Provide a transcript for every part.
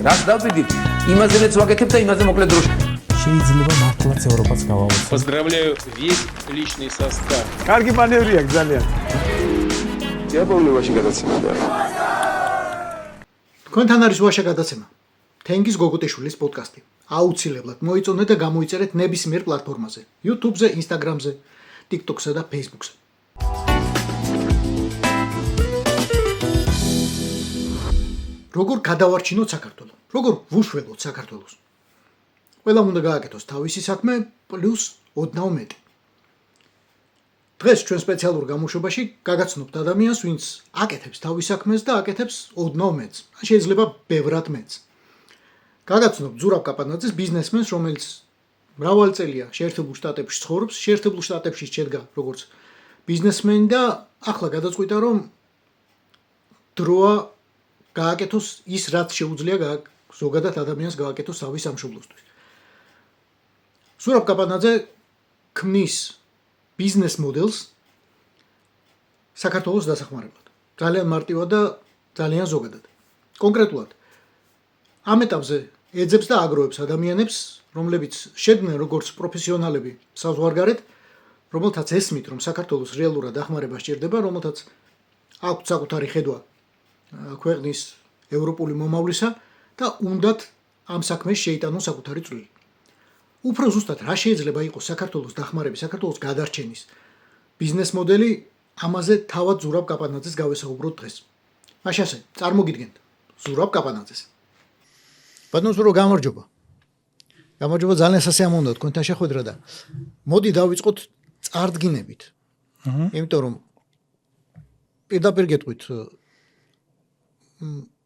რას დავდივით, იმაზეც ვაკეთებ და იმაზე მოკლედ დროში. შეიძლება მართლაც ევროპაც გავავოცოთ. Поздравляю весь личный состав. კარგი მანევრია ძალიან. დიაპოვნებაში გადაცემა. თქვენთან არის ვაშა გადაცემა. თენგიზ გოგუტიშვილის პოდკასტი. აუცილებლად მოიწონეთ და გამოიწერეთ ნებისმიერ პლატფორმაზე: YouTube-ზე, Instagram-ზე, TikTok-სა და Facebook-ზე. როგორ გადავარჩინოთ საქართველოს? როგორ ვუშველოთ საქართველოს? ყველამ უნდა გააკეთოს თავისი საქმე პლუს ოდნავ მეტი. დღეს ჩვენ სპეციალურ გამოშვებაში გაგაცნობთ ადამიანს, ვინც აკეთებს თავის საქმეს და აკეთებს ოდნავ მეტს. შეიძლება ბევრად მეტს. გაგაცნობთ ზურაბ კაპანაძეს, ბიზნესმენს, რომელიც მრავალი წელია შეერთებულ შტატებში ცხოვრობს, შეერთებულ შტატებში შედგა როგორც ბიზნესმენი და ახლა გადაწყვიტა, რომ დროა გააკეთოს ის, რაც შეუძლია ზოგადად ადამიანს გააკეთოს თავის სამშობლოსთვის. ზურაბ კაპანაძე ქმნის ბიზნეს მოდელს საქართველოს დასახმარებლად. ძალიან მარტივად და ძალიან ზოგადად. კონკრეტულად ამ ეტაპზე ეძებს და აგროვებს ადამიანებს, რომლებიც შედგნენ როგორც პროფესიონალები საზღვარგარეთ, რომელთაც ესმით, რომ საქართველოს რეალურად დახმარება სჭირდება, რომელთაც აქვთ საკუთარი ხედვა ქვეყნის ევროპული მომავლისა და უნდათ ამ საქმეს შეიტანონ საკუთარი წვლილი. უფრო ზუსტად რა შეიძლება იყოს საქართველოს დახმარების, საქართველოს გადარჩენის ბიზნეს მოდელი, ამაზე თავად ზურაბ კაპანაძეს გავესაუბროთ დღეს. მაშასე, წარმოგიდგენთ ზურაბ კაპანაძეს. ბატონო ზურო, გამარჯობა. გამარჯობა, ძალიან სასიამოვნოა თქვენთან შეხვედრა და მოდი დავიწყოთ წარდგინებით. იმიტომ რომ პირდაპირ გეტყვით,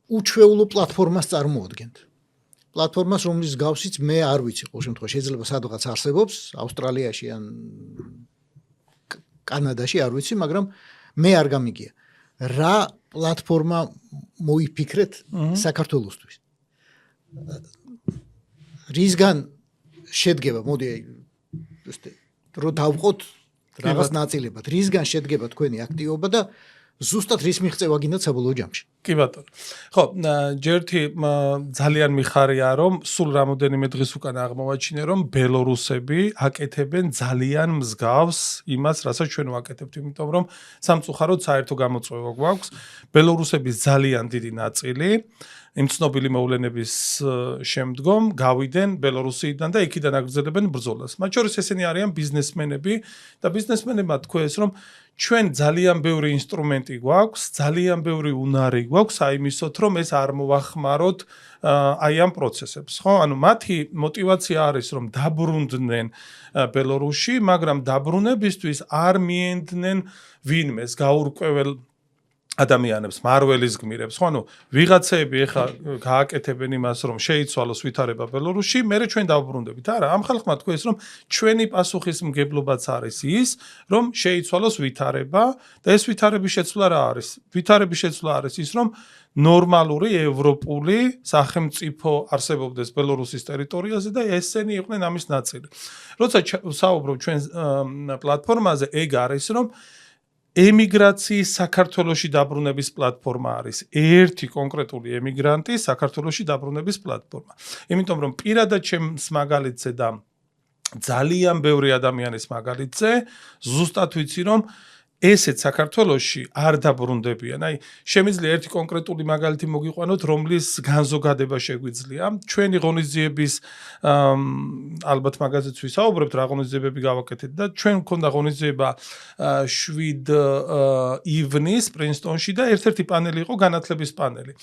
უჩვეულო პლატფორმას წარმოადგენთ. პლატფორმას, რომლის გავსიც მე არ ვიცი, ყოველ შემთხვევაში შეიძლება სადღაც არსებობს, ავსტრალიაში ან კანადაში არ ვიცი, მაგრამ მე არ გამიგია. რა პლატფორმა მოიფიქრეთ საქართველოსთვის? რისგან შედგება, მოდი რო დავყოთ რაღაც ნაწილებად, რისგან შედგება თქვენი აქტივობა და ზუსტად რის მიღწევა გინდათ საბოლოო ჯამში? კი ბატონო. ხო, ჯერთი ძალიან მიხარია, რომ სულ რამოდენიმე დღის უკან აღმოვაჩინე, რომ ბელორუსები აკეთებენ ძალიან მსგავს იმას, რასაც ჩვენ ვაკეთებთ, იმიტომ რომ სამწუხაროდ საერთო გამოწვევა გვაქვს. ბელორუსების ძალიან დიდი ნაწილი იმ ცნობილი მოვლენების შემდგომ გავიდნენ ბელორუსიდან და იქიდან აგრძელებენ ბრძოლას. მათ შორის ესენი არიან ბიზნესმენები და ბიზნესმენებმა თქვეს, რომ ჩვენ ძალიან ბევრი ინსტრუმენტი გვაქვს, ძალიან ბევრი უნარი გვაქვს აიმისოთ, რომ ეს არ მოვახმაროთ აი ამ პროცესებს, ხო? ანუ მათი мотиваცია არის, რომ დაბრუნდნენ ბელორუსში, მაგრამ დაბრუნებისთვის არ მიენდნენ ვინმეს გაურკვეველ ადამიანებს, მარველის გმირებს, ხო, ანუ ვიღაცები ეხა გააკეთებენ იმას, რომ შეიცვალოს ვითარება ბელორუსში, მერე ჩვენ დავბრუნდებით. არა, ამ ხალხმა თქვეს, რომ ჩვენი პასუხისმგებლობაც არის ის, რომ შეიცვალოს ვითარება და ეს ვითარების შეცვლა რა არის? ვითარების შეცვლა არის ის, რომ ნორმალური ევროპული სახელმწიფო არსებობდეს ბელორუსის ტერიტორიაზე და ესენი იყვნენ ამის ნაწილი. როცა საუბრობ ჩვენ პლატფორმაზე, ეგ არის, რომ ემიგრაციის საქართველოში დაბრუნების პლატფორმა არის ერთი კონკრეტული ემიგრანტი საქართველოში დაბრუნების პლატფორმა. იმიტომ რომ პირადად ჩემს მაგალითზე და ძალიან ბევრი ადამიანის მაგალითზე ზუსტად ვიცი, რომ ესეც საქართველოში არ დაბრუნდებიან. აი, შემიძლია ერთი კონკრეტული მაგალითი მოგიყვანოთ, რომლის განზოგადება შეგვიძლია. ჩვენი ღონისძიების ალბათ მაგაზეც ვისაუბრებთ, რა ღონისძიებები გავაკეთეთ და ჩვენ მქონდა ღონისძიება 7 ივნის პრინსტონში და ერთ-ერთი პანელი იყო განათლების პანელი.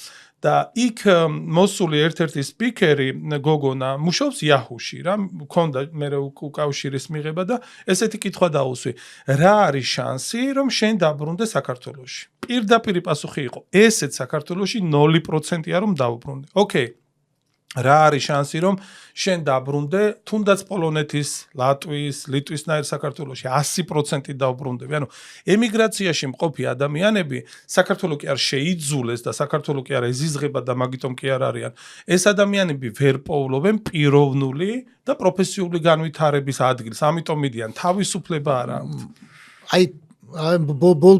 და იქ მოსული ერთ-ერთი სპიკერი გოგონა მუშაობს Yahoo-ში, რა მქონდა მე უკავშირის მიღება და ესეთი კითხვა დაუსვი. რა არის შანსი, რომ შენ დაბრუნდე საქართველოში? პირდაპირი პასუხი იყო, ესეც საქართველოში 0%-ია რომ დავბრუნდე. ოკეი. რა არის შანსი, რომ შენ დაბრუნდე, თუნდაც პოლონეთის, ლატვიის, ლიტვისნაირ საქართველოში 100% დავბრუნდები. ანუ ემიგრაციაში მყოფი ადამიანები საქართველო კი არ შეიძულეს და საქართველო კი არ ეზიზღება და მაგიტომ კი არ არიან. ეს ადამიანები ვერ პოულობენ პიროვნული და პროფესიული განვითარების ადგილს, ამიტომ მიდიან თავისუფლება არა აქვთ. აი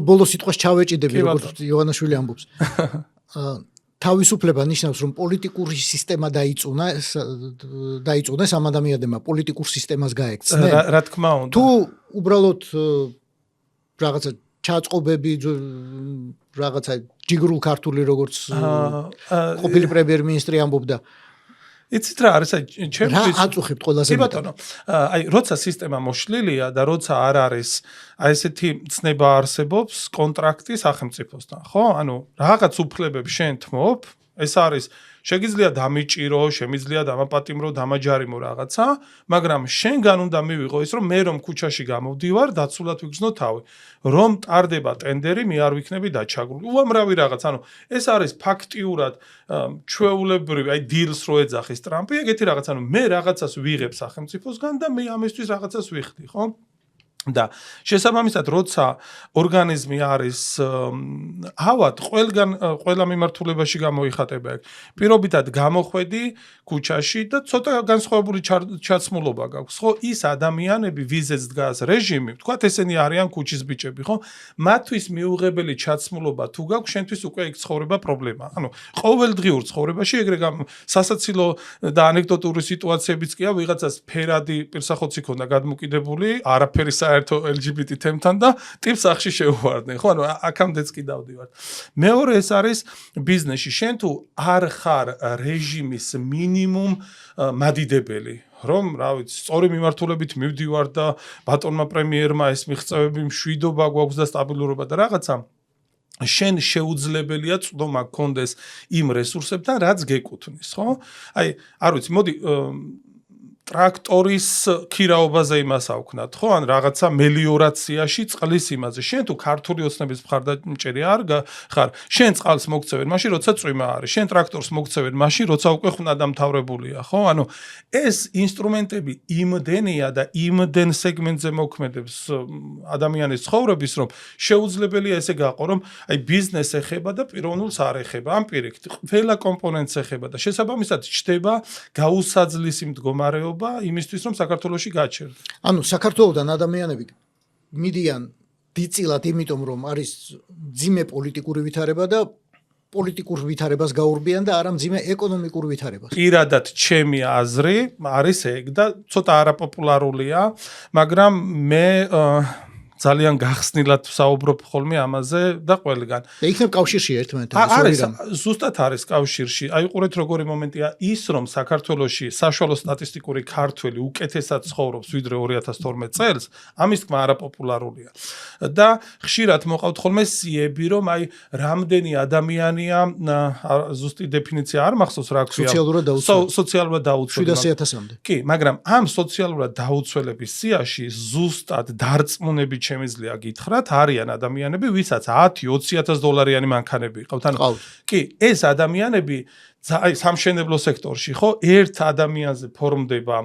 ბოლო სიტყვას ჩავეჭიდები, როგორც ივანაშვილი ამბობს. თავისუფლება ნიშნავს, რომ პოლიტიკური სისტემა დაიწუნეს ამ ადამიანებმა პოლიტიკურ სისტემას გაექცნენ. რა თქმა უნდა. თუ უბრალოდ რაღაცა ჩაწყობები რაღაცა ჯიგრულ ქართული როგორც ყოფილი პრემიერ-მინისტრი ამბობდა. იცით რა არის ჩემთვის რა აწუხებთ ყველაზე კი ბატონო აი როცა სისტემა მოშლილია და როცა არ არის აი ესეთი ცნება არსებობს კონტრაქტი სახელმწიფოსთან ხო ანუ რაღაც უფლებებს შენ თმობ ეს არის შეგიძლია დამიჭირო შემიძლია დამაპატიმრო დამაჯარიმო რაღაცა მაგრამ შენგან უნდა მივიღო ის რომ მე რომ ქუჩაში გამოვდივარ დაცულად ვიგრძნო თავი რომ ტარდება ტენდერი მე არ ვიქნები დაჩაგრული უამრავი რაღაც ანუ ეს არის ფაქტიურად ჩვეულებრივი აი დილს რო ეძახის ტრამპი ეგეთი რაღაც ანუ მე რაღაცას ვიღებ სახელმწიფოსგან და მე ამისთვის რაღაცას ვიხდი ხო და შესაბამისად როცა ორგანიზმი არის ავად ყველა მიმართულებაში გამოიხატება ეგ პირობითად გამოხვედი ქუჩაში და ცოტა განსხვავებული ჩაცმულობა გაქვს ხო ის ადამიანები ვიზეც დგას რეჟიმი თქვათ ესენი არიან ქუჩის ბიჭები ხო მათთვის მიუღებელი ჩაცმულობა თუ გაქვს შენთვის უკვე ეგ ცხოვრება პრობლემაა ანუ ყოველდღიურ ცხოვრებაში ეგრე სასაცილო და ანეკდოტური სიტუაციებიც კი აქვს ვიღაცას ფერადი პირსახოცი ქონდა გადმოკიდებული არაფერი საერთო LGBT თემთან და ტიპს სახში შეუვარდნენ ხო ანუ აქამდეც კი დავდივართ მეორე ეს არის ბიზნესში შენ თუ არ ხარ რეჟიმის მინიმუმ მადიდებელი რომ რა ვიცი სწორი მიმართულებით მივდივარ და ბატონმა პრემიერმა ეს მიღწევები მშვიდობა გვაქვს და სტაბილურობა და რაღაცა შენ შეუძლებელია წვდომა გქონდეს იმ რესურსებთან რაც გეკუთვნის ხო აი არ ვიცი მოდი ტრაქტორის ქირაობაზე იმას ავქნათ ხო ან რაღაცა მელიორაციაში წყლის იმაზე შენ თუ ქართული ოცნების მხარდამჭერი არ ხარ შენ წყალს მოგცევენ მაშინ როცა წვიმა არის შენ ტრაქტორს მოგცევენ მაშინ როცა უკვე ხუნადამთავრებულია ხო ანუ ეს ინსტრუმენტები იმდენია და იმდენ სეგმენტზე მოქმედებს ადამიანის ცხოვრების რომ შეუძლებელია ესე გაყო რომ აი ბიზნეს ეხება და პიროვნულს არ ეხება ამ პირიქით ყველა კომპონენტს ეხება და შესაბამისად ჩდება გაუსაძლისი მდგომარეობა იმისთვის რომ საქართველოში გაჩერდე. ანუ საქართველოსთან ადამიანები მიდიან დიწილად იმიტომ რომ არის ძიმე პოლიტიკური ვითარება და პოლიტიკურ ვითარებას გაურბიან და არა მძიმე ეკონომიკურ ვითარებას. პირადად ჩემი აზრი არის ეგ და ცოტა არაპოპულარულია, მაგრამ მე ძალიან გახსნილად ვსაუბრობ ხოლმე ამაზე და ყველგან. და იქნებ კავშირში ერთმანეთთან. არის ზუსტად არის კავშირში. აი ყურეთ როგორი მომენტია ის რომ საქართველოში საშუალო სტატისტიკური ქართველი უკეთესად ცხოვრობს ვიდრე 2012 წელს, ამის თქმა არაპოპულარულია. და ხშირად მოყავთ ხოლმე სიები რომ აი რამდენი ადამიანია ზუსტი დეფინიცია არ მახსოვს რა ქვია. სოციალურად დაუცველი. 700.000-მდე. კი, მაგრამ ამ სოციალურად დაუცველების სიაში ზუსტად დარწმუნებით შემიძლია გითხრათ, არიან ადამიანები, ვისაც 10-20 $2000-იანი მანქანები ყავთ. ანუ კი, ეს ადამიანები აი სამშენებლო სექტორში, ხო, ერთ ადამიანზე ფორმდება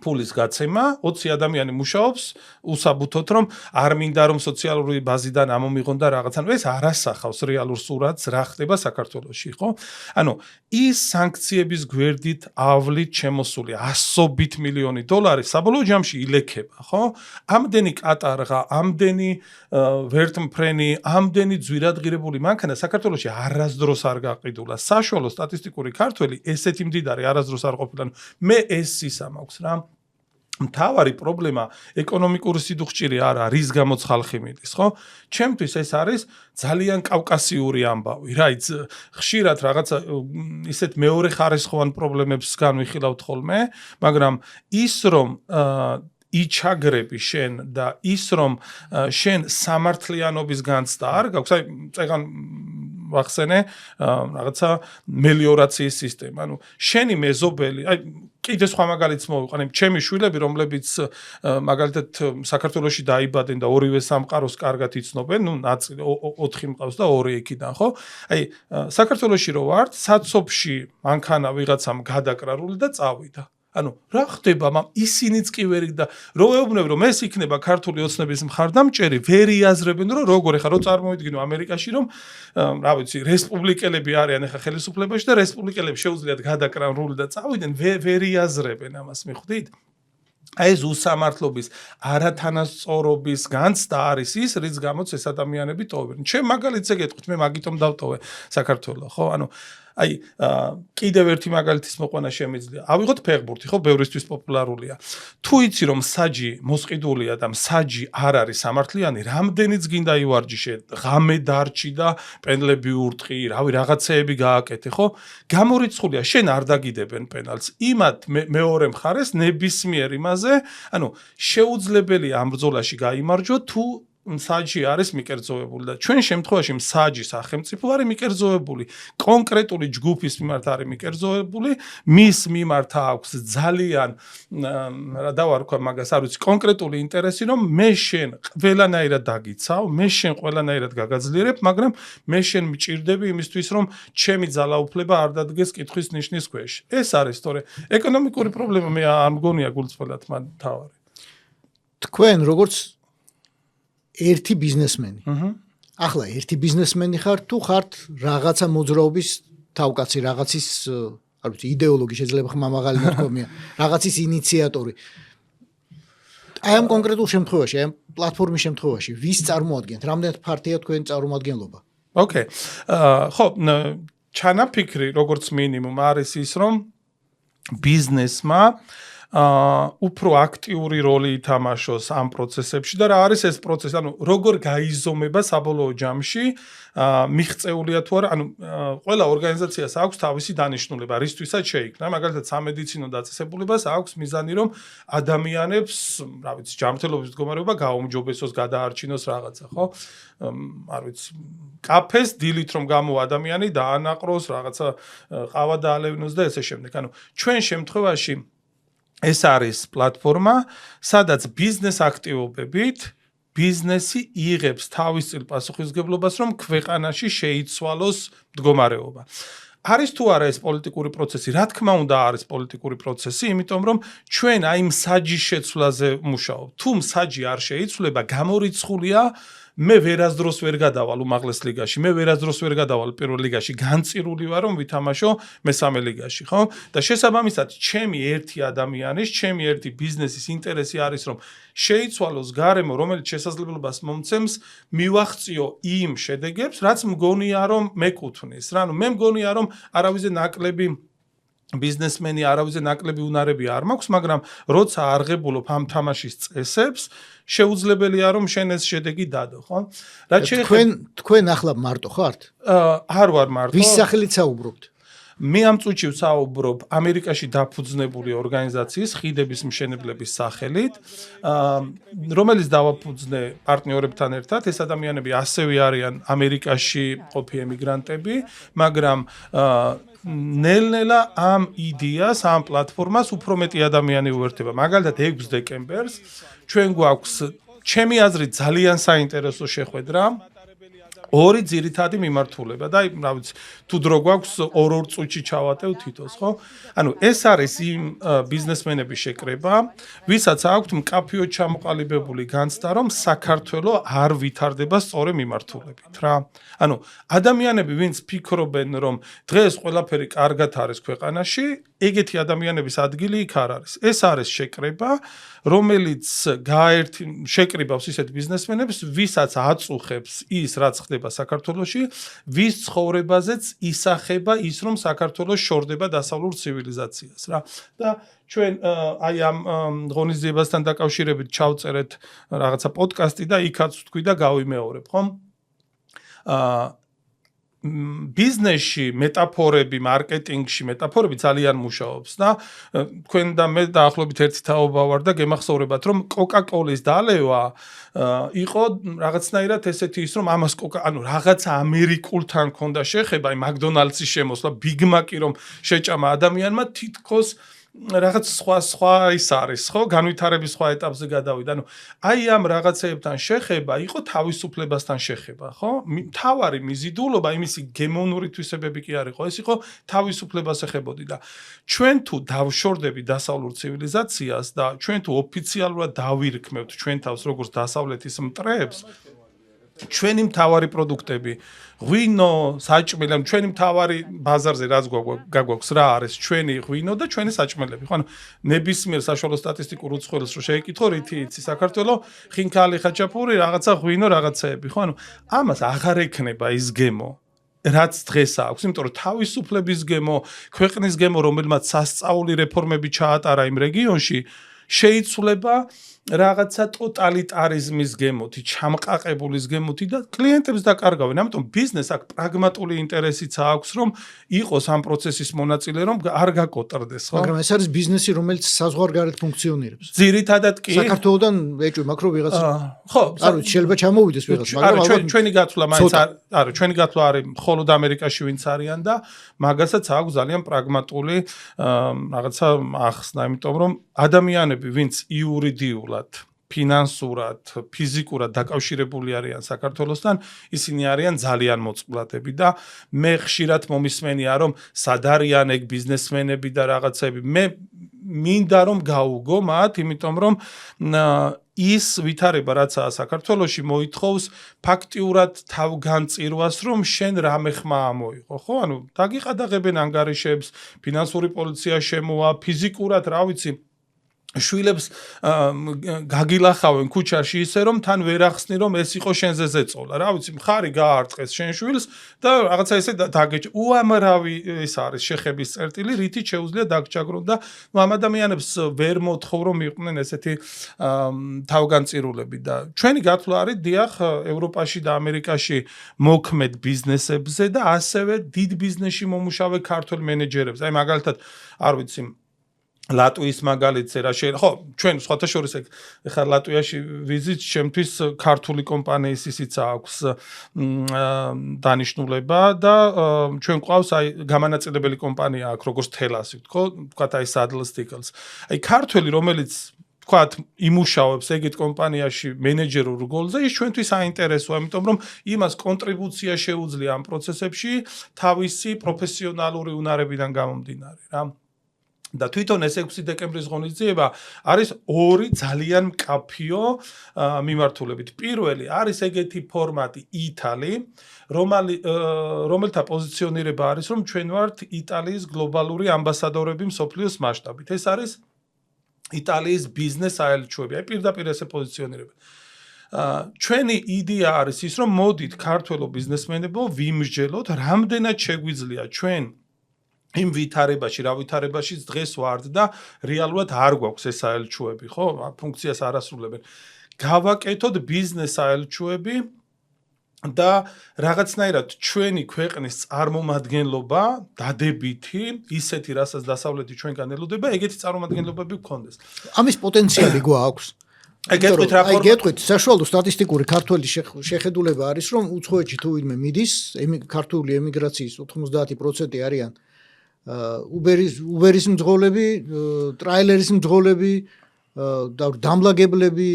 ფულის გაცემა 20 ადამიანი მუშაობს უსაბუთოდ რომ არ მინდა რომ სოციალური ბაზიდან ამომიღონ და რაღაც ანუ ეს არასახავს რეალურ სურათს რა ხდება საქართველოში ხო ანუ ის სანქციების გვერდით ავლით შემოსული 100 მილიონი $, საბოლოო ჯამში ილექება ხო ამდენი კატარღა ამდენი ვერთმფრენი ამდენი ძვირადღირებული მანქანა საქართველოში არასდროს არ გაყიდულა საშუალო სტატისტიკური ქართველი ესეთი მდიდარი არასდროს არ ყოფილა მე ეს ისა მაქვს რა მთავარი პრობლემა ეკონომიკური სიდუხჭირი არა რის გამოც ხალხი მიდის ხო ჩემთვის ეს არის ძალიან კავკასიური ამბავი რა ხშირად რაღაცა ისეთ მეორე ხარისხოვან პრობლემებს განვიხილავთ ხოლმე მაგრამ ის რომ იჩაგრები შენ და ის რომ შენ სამართლიანობის განცდა არ გაქვს აი წეგან ვახსენე რაღაცა მელიორაციის სისტემა ანუ შენი მეზობელი აი კიდე სხვა მაგალითს მოვიყვანე ჩემი შვილები რომლებიც მაგალითად საქართველოში დაიბადნენ და ორივე სამყაროს კარგად იცნობენ ნუ ნაწილი 4 მყავს და 2 იქიდან ხო აი საქართველოში რო ვართ საცობში მანქანა ვიღაცამ გადაკრარული და წავიდა ანუ რა ხდება მაგრამ ისინიც კი ვერ და რო ეუბნებ რომ ეს იქნება ქართული ოცნების მხარდამჭერი ვერ იაზრებენ რომ როგორ ეხა რო წარმოვიდგინო ამერიკაში რომ რა ვიცი რესპუბლიკელები არიან ეხა ხელისუფლებაში და რესპუბლიკელები შეუძლიათ გადაკრან რული და წავიდნენ ვერ იაზრებენ ამას მიხვდით აი ეს უსამართლობის არათანასწორობის განცდა არის ის, რის გამოც ეს ადამიანები ტოვებენ. ჩემ მაგალითზე გეტყვით, მე მაგიტომ დავტოვე საქართველოს, ხო? ანუ აი კიდევ ერთი მაგალითის მოყვანა შემიძლია. ავიღოთ ფეხბურთი, ხო, ბევრისთვის პოპულარულია. თუ იცი რომ საჯი მოსყიდულია და საჯი არ არის სამართლიანი, რამდენიც გინდა ივარჯიშე, ღამე დარჩი და პენდლები ურტყი, რავი, რაღაცეები გააკეთე, ხო? გამორიცხულია, შენ არ დაგიდებენ პენალს. იმათ მეორე მხარეს ნებისმიერ იმაზე, ანუ შეუძლებელია ამ ბრძოლაში გაიმარჯვა თუ საჯი არის მიკერძოებული და ჩვენ შემთხვევაში საჯი სახელმწიფო არის მიკერძოებული, კონკრეტული ჯგუფის მიმართ არის მიკერძოებული, მის მიმართ აქვს ძალიან რა დავარქვა მაგას არ ვიცი, კონკრეტული ინტერესი, რომ მე შენ ყველანაირად დაგიცავ, მე შენ ყველანაირად გაგაძლიერებ, მაგრამ მე შენ მჭირდები იმისთვის, რომ ჩემი ძალაუფლება არ დადგეს კითხვის ნიშნის ქვეშ. ეს არის თორე ეკონომიკური პრობლემა მე არ მგონია გულწრფელად მთავარი. თქვენ როგორც ერთი ბიზნესმენი. ახლა ერთი ბიზნესმენი ხარ თუ ხართ რაღაცა მოძრაობის თავკაცი, რაღაცის, არ ვიცი, იდეოლოგი შეიძლება ხმამაღალი თქვია, რაღაცის ინიციატორი. აი ამ კონკრეტულ შემთხვევაში, აი ამ პლატფორმის შემთხვევაში, ვის წარმოადგენთ? რამდენად ფართია თქვენ წარმომადგენლობა? ოკეი. ხო, ჩანაფიქრი როგორც მინიმუმ არის ის, რომ ბიზნესმა უფრო აქტიური როლი ითამაშოს ამ პროცესებში და რა არის ეს პროცესი, ანუ როგორ გაიზომება საბოლოო ჯამში, მიღწეულია თუ არა, ანუ ყველა ორგანიზაციას აქვს თავისი დანიშნულება, რისთვისაც შეიქმნა, მაგალითად სამედიცინო დაწესებულებას აქვს მიზანი, რომ ადამიანებს, რა ვიცი, ჯანმრთელობის მდგომარეობა გაუმჯობესოს, გადაარჩინოს რაღაცა, ხო? არ ვიცი, კაფეს დილით რომ გამო ადამიანი დაანაყროს, რაღაცა ყავა დაალევნოს და ესე შემდეგ. ანუ ჩვენ შემთხვევაში ეს არის პლატფორმა, სადაც ბიზნეს აქტივობებით ბიზნესი იღებს თავისწილ პასუხისმგებლობას, რომ ქვეყანაში შეიცვალოს მდგომარეობა. არის თუ არა ეს პოლიტიკური პროცესი? რა თქმა უნდა არის პოლიტიკური პროცესი, იმიტომ რომ ჩვენ აი იმ საჯის შეცვლაზე ვმუშაობთ. თუ საჯი არ შეიცვლება, გამორიცხულია მე ვერასდროს ვერ გადავალ უმაღლეს ლიგაში, მე ვერასდროს ვერ გადავალ პირველ ლიგაში, განწირული ვარ რომ ვითამაშო მესამე ლიგაში, ხო? და შესაბამისად, ჩემი ერთი ადამიანის, ჩემი ერთი ბიზნესის ინტერესი არის რომ შეიცვალოს გარემო, რომელიც შესაძლებლობას მომცემს მივახციო იმ შედეგებს, რაც მგონია რომ მეკუთვნის. რა, ნუ მე მგონია რომ არავიზე ნაკლები ბიზნესმენი არავიზე ნაკლები უნარები არ მაქვს, მაგრამ როცა არღებულობ ამ თამაშის წესებს, შეუძლებელია რომ შენ ეს შედეგი დადო, ხო? რაც თქვენ ახლა მარტო ხართ? არ ვარ მარტო. ვის სახელით საუბრობთ? მე ამ წუთში ვსაუბრობ ამერიკაში დაფუძნებული ორგანიზაციის ხიდების მშენებლების სახელით, რომელიც დავაფუძნე პარტნიორებთან ერთად. ეს ადამიანები ასევე არიან ამერიკაში ყოფი ემიგრანტები, მაგრამ ნელ-ნელა ამ იდეას, ამ პლატფორმას უფრო მეტი ადამიანი უერთდება. მაგალითად 6 დეკემბერს ჩვენ გვაქვს, ჩემი აზრით, ძალიან საინტერესო შეხვედრა. ორი ძირითადი მიმართულება და რა ვიცი, თუ დრო გვაქვს 2 წუთში ჩავატევ თითოს, ხო? ანუ ეს არის იმ ბიზნესმენების შეკრება, ვისაც აქვთ მკაფიოდ ჩამოყალიბებული განცდა, რომ საქართველოს არ ვითარდება სწორი მიმართულებით, რა. ანუ ადამიანები, ვინც ფიქრობენ, რომ დღეს ყველაფერი კარგად არის ქვეყანაში, ეგეთი ადამიანების ადგილი იქ არ არის. ეს არის შეკრება, რომელიც შეკრიბავს ისეთ ბიზნესმენებს, ვისაც აწუხებს ის, რაც ხდება საქართველოში, ვის ცხოვრებაზეც ისახება ის, რომ საქართველოს შორდება დასავლურ ცივილიზაციას, რა. და ჩვენ აი ამ ღონისძიებასთან დაკავშირებით ჩავწერეთ რაღაცა პოდკასტი და იქაც ვთქვი და გავიმეორებ, ხო? ბიზნესში მეტაფორები, მარკეტინგში მეტაფორები ძალიან მუშაობს და თქვენ და მე დაახლოებით ერთი თაობა ვარ და გემახსოვრებათ, რომ კოკა-კოლის დალევა იყო რაღაცნაირად ესეთი ის, რომ ამას ანუ რაღაცა ამერიკულთან ქონდა შეხება, აი მაკდონალდსის შემოსვლა, ბიგმაკი რომ შეჭამა ადამიანმა თითქოს რაღაც სხვა ის არის, ხო? განვითარების სხვა ეტაპზე გადავიდა. ანუ აი ამ რაღაცეებთან შეხება იყო თავისუფლებასთან შეხება, ხო? მთავარი მიზიდულობა იმისი გემონური თვისებები კი არ იყო, ეს იყო თავისუფლებას ეხებოდი და ჩვენ თუ დავშორდები დასავლურ ცივილიზაციას და ჩვენ თუ ოფიციალურად დავირქმევთ ჩვენ თავს როგორც დასავლეთის მტრებს, ჩვენი მთავარი პროდუქტები ღვინო, საჭმელი, ჩვენი მთავარი ბაზარზე რაც გაგვაქვს რა არის ჩვენი ღვინო და ჩვენი საჭმელები. ხო, ანუ ნებისმიერ საშუალო სტატისტიკურ უცხოელს რო შეეკითხო, რითი იცი საქართველო, ხინქალი, ხაჭაპური, რაღაცა ღვინო, რაღაცეები. ხო, ანუ ამას აღარ ექნება ის გემო რაც დღეს აქვს, იმიტომ რომ თავისუფლების გემო, ქვეყნის გემო, რომელმაც სასწაული რეფორმები ჩაატარა იმ რეგიონში, შეიცვლება რაღაცა ტოტალიტარიზმის გემოთი, ჩამყაყებულის გემოთი და კლიენტებს დაკარგავენ. ამიტომ ბიზნეს აქ პრაგმატული ინტერესიც აქვს, რომ იყოს ამ პროცესის მონაწილე, რომ არ გაკოტრდეს, ხო? მაგრამ ეს არის ბიზნესი, რომელიც საზღვარგარეთ ფუნქციონირებს. ძირითადად კი საქართველოსთან ეჭვი მაქვს, რომ ვიღაც ხო, არ ვიცი, შეიძლება ჩამოვიდეს ვიღაც, მაგრამ არა, ჩვენი გათვლა მაინც არა, ჩვენი გათვლა არის მხოლოდ ამერიკაში ვინც არიან და მაგასაც აქვს ძალიან პრაგმატული რაღაცა ახსნა, იმიტომ რომ ადამიანები, ვინც იურიდიულად ფინანსურად, ფიზიკურად დაკავშირებული არიან საქართველოსთან, ისინი არიან ძალიან მოწყვლადები და მე ხშირად მომისმენია, რომ სად არიან ეგ ბიზნესმენები და რაღაცები. მე მინდა რომ გაუგო მათ, იმიტომ რომ ის ვითარება რაცაა საქართველოში მოითხოვს ფაქტიურად თავგანწირვას, რომ შენ რამე ხმა ამოიღო, ხო? ანუ დაგიყადაღებენ ანგარიშებს, ფინანსური პოლიცია შემოვა, ფიზიკურად, რა ვიცი, შვილებს გაგილახავენ ქუჩაში ისე რომ თან ვერ ახსნი რომ ეს იყო შენზე ზეწოლა. რა ვიცი, მხარი გაარტყეს შენ შვილს და რაღაცა ესე დაგეჭ. უამრავი ეს არის შეხების წერტილი, რითიც შეუძლია დაგჭაგრონ და ამ ადამიანებს ვერ მოთხოვ რომ იყვნენ ესეთი თავგანწირულები და ჩვენი გათვლა არის დიახ ევროპაში და ამერიკაში მოქმედ ბიზნესებზე და ასევე დიდ ბიზნესში მომუშავე ქართველ მენეჯერებს. აი მაგალითად, არ ვიცი ლატვიის მაგალითზე რა შეიძლება ხო ჩვენ სხვათა შორის ეხლა ლატვიაში ვიზით ჩემთვის ქართული კომპანიის ისიც აქვს დანიშნულება და ჩვენ ყავს აი გამანაწილებელი კომპანია აქვს როგორც თელასი თქვათ აი Saddle Stickles აი ქართველი რომელიც თქვათ იმუშავებს ეგეთ კომპანიაში მენეჯერულ როლზე ის ჩვენთვის საინტერესოა იმიტომ რომ იმას კონტრიბუცია შეუძლია ამ პროცესებში თავისი პროფესიონალური უნარებიდან გამომდინარე რა და თვითონ ეს 6 დეკემბრის ღონისძიება არის ორი ძალიან მკაფიო მიმართულებით. პირველი არის ეგეთი ფორმატი იტალი, რომელთა პოზიციონირება არის, რომ ჩვენ ვართ იტალიის გლობალური ამბასადორები მსოფლიოს მასშტაბით. ეს არის იტალიის ბიზნეს აელჩოები. აი პირდაპირ ესე პოზიციონირება. ჩვენი იდეა არის ის, რომ მოდით ქართველო ბიზნესმენებო ვიმსჯელოთ, რამდენად შეგვიძლია ჩვენ იმ ვითარებაში, რა ვითარებაშიც დღეს ვართ და რეალურად არ გვაქვს ეს აელჩოები, ხო? ფუნქციას არ ასრულებენ. გავაკეთოთ ბიზნეს აელჩოები და რაღაცნაირად ჩვენი ქვეყნის წარმომადგენლობა დადებითი, ისეთი რასაც დასავლეთი ჩვენგან ელოდება, ეგეთი წარმომადგენლობები გქონდეს. ამის პოტენციალი გვაქვს. აი გეტყვით, საშუალო სტატისტიკური ქართველი შეხედულება არის, რომ უცხოეთში თუ ვინმე მიდის, ქართული ემიგრაციის 90% არიან Uber-ის მძღოლები, ტრაილერის მძღოლები და დამლაგებლები,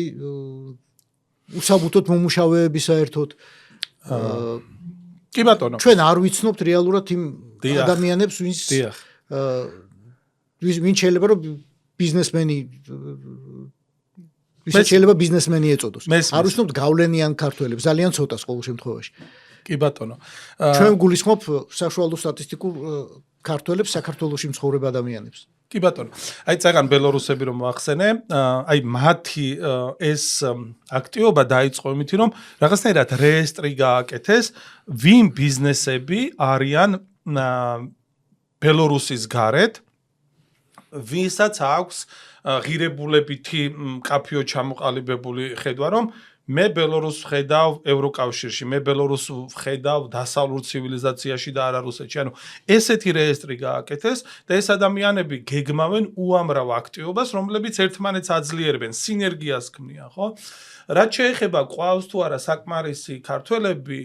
უსაბუთოდ მომუშავეები საერთოდ. კი ბატონო. ჩვენ არ ვიცნობთ რეალურად იმ ადამიანებს, ვინც შეიძლება რომ ბიზნესმენი შეიძლება ბიზნესმენი ეწოდოს. არ ვიცნობთ გავლენიან ქართველებს, ძალიან ცოტას ყოველ შემთხვევაში. კი ბატონო. ჩვენ გულისხმობ საშუალო სტატისტიკურ ქართველებს საქართველოში მცხოვრებ ადამიანებს. კი ბატონო. აი წეგან ბელორუსები რომ მოახსენე, აი მათი ეს აქტივობა დაიწყო იმით რომ რაღაცნაირად რეესტრი გააკეთეს, ვინ ბიზნესები არიან ბელორუსის გარეთ, ვისაც აქვს ღირებულებითი მკაფიო ჩამოყალიბებული ხედვა რომ მე ბელორუსს ვხედავ ევროკავშირში, მე ბელორუსს ვხედავ დასავლურ ცივილიზაციაში და არა რუსეთში. ანუ ესეთი რეესტრი გააკეთეს და ეს ადამიანები გეგმავენ უამრავ აქტივობას, რომლებიც ერთმანეთს აძლიერებენ, სინერგიას ქმნიან, ხო? რაც შეეხება ყავს თუ არა საკმარისი ქართველები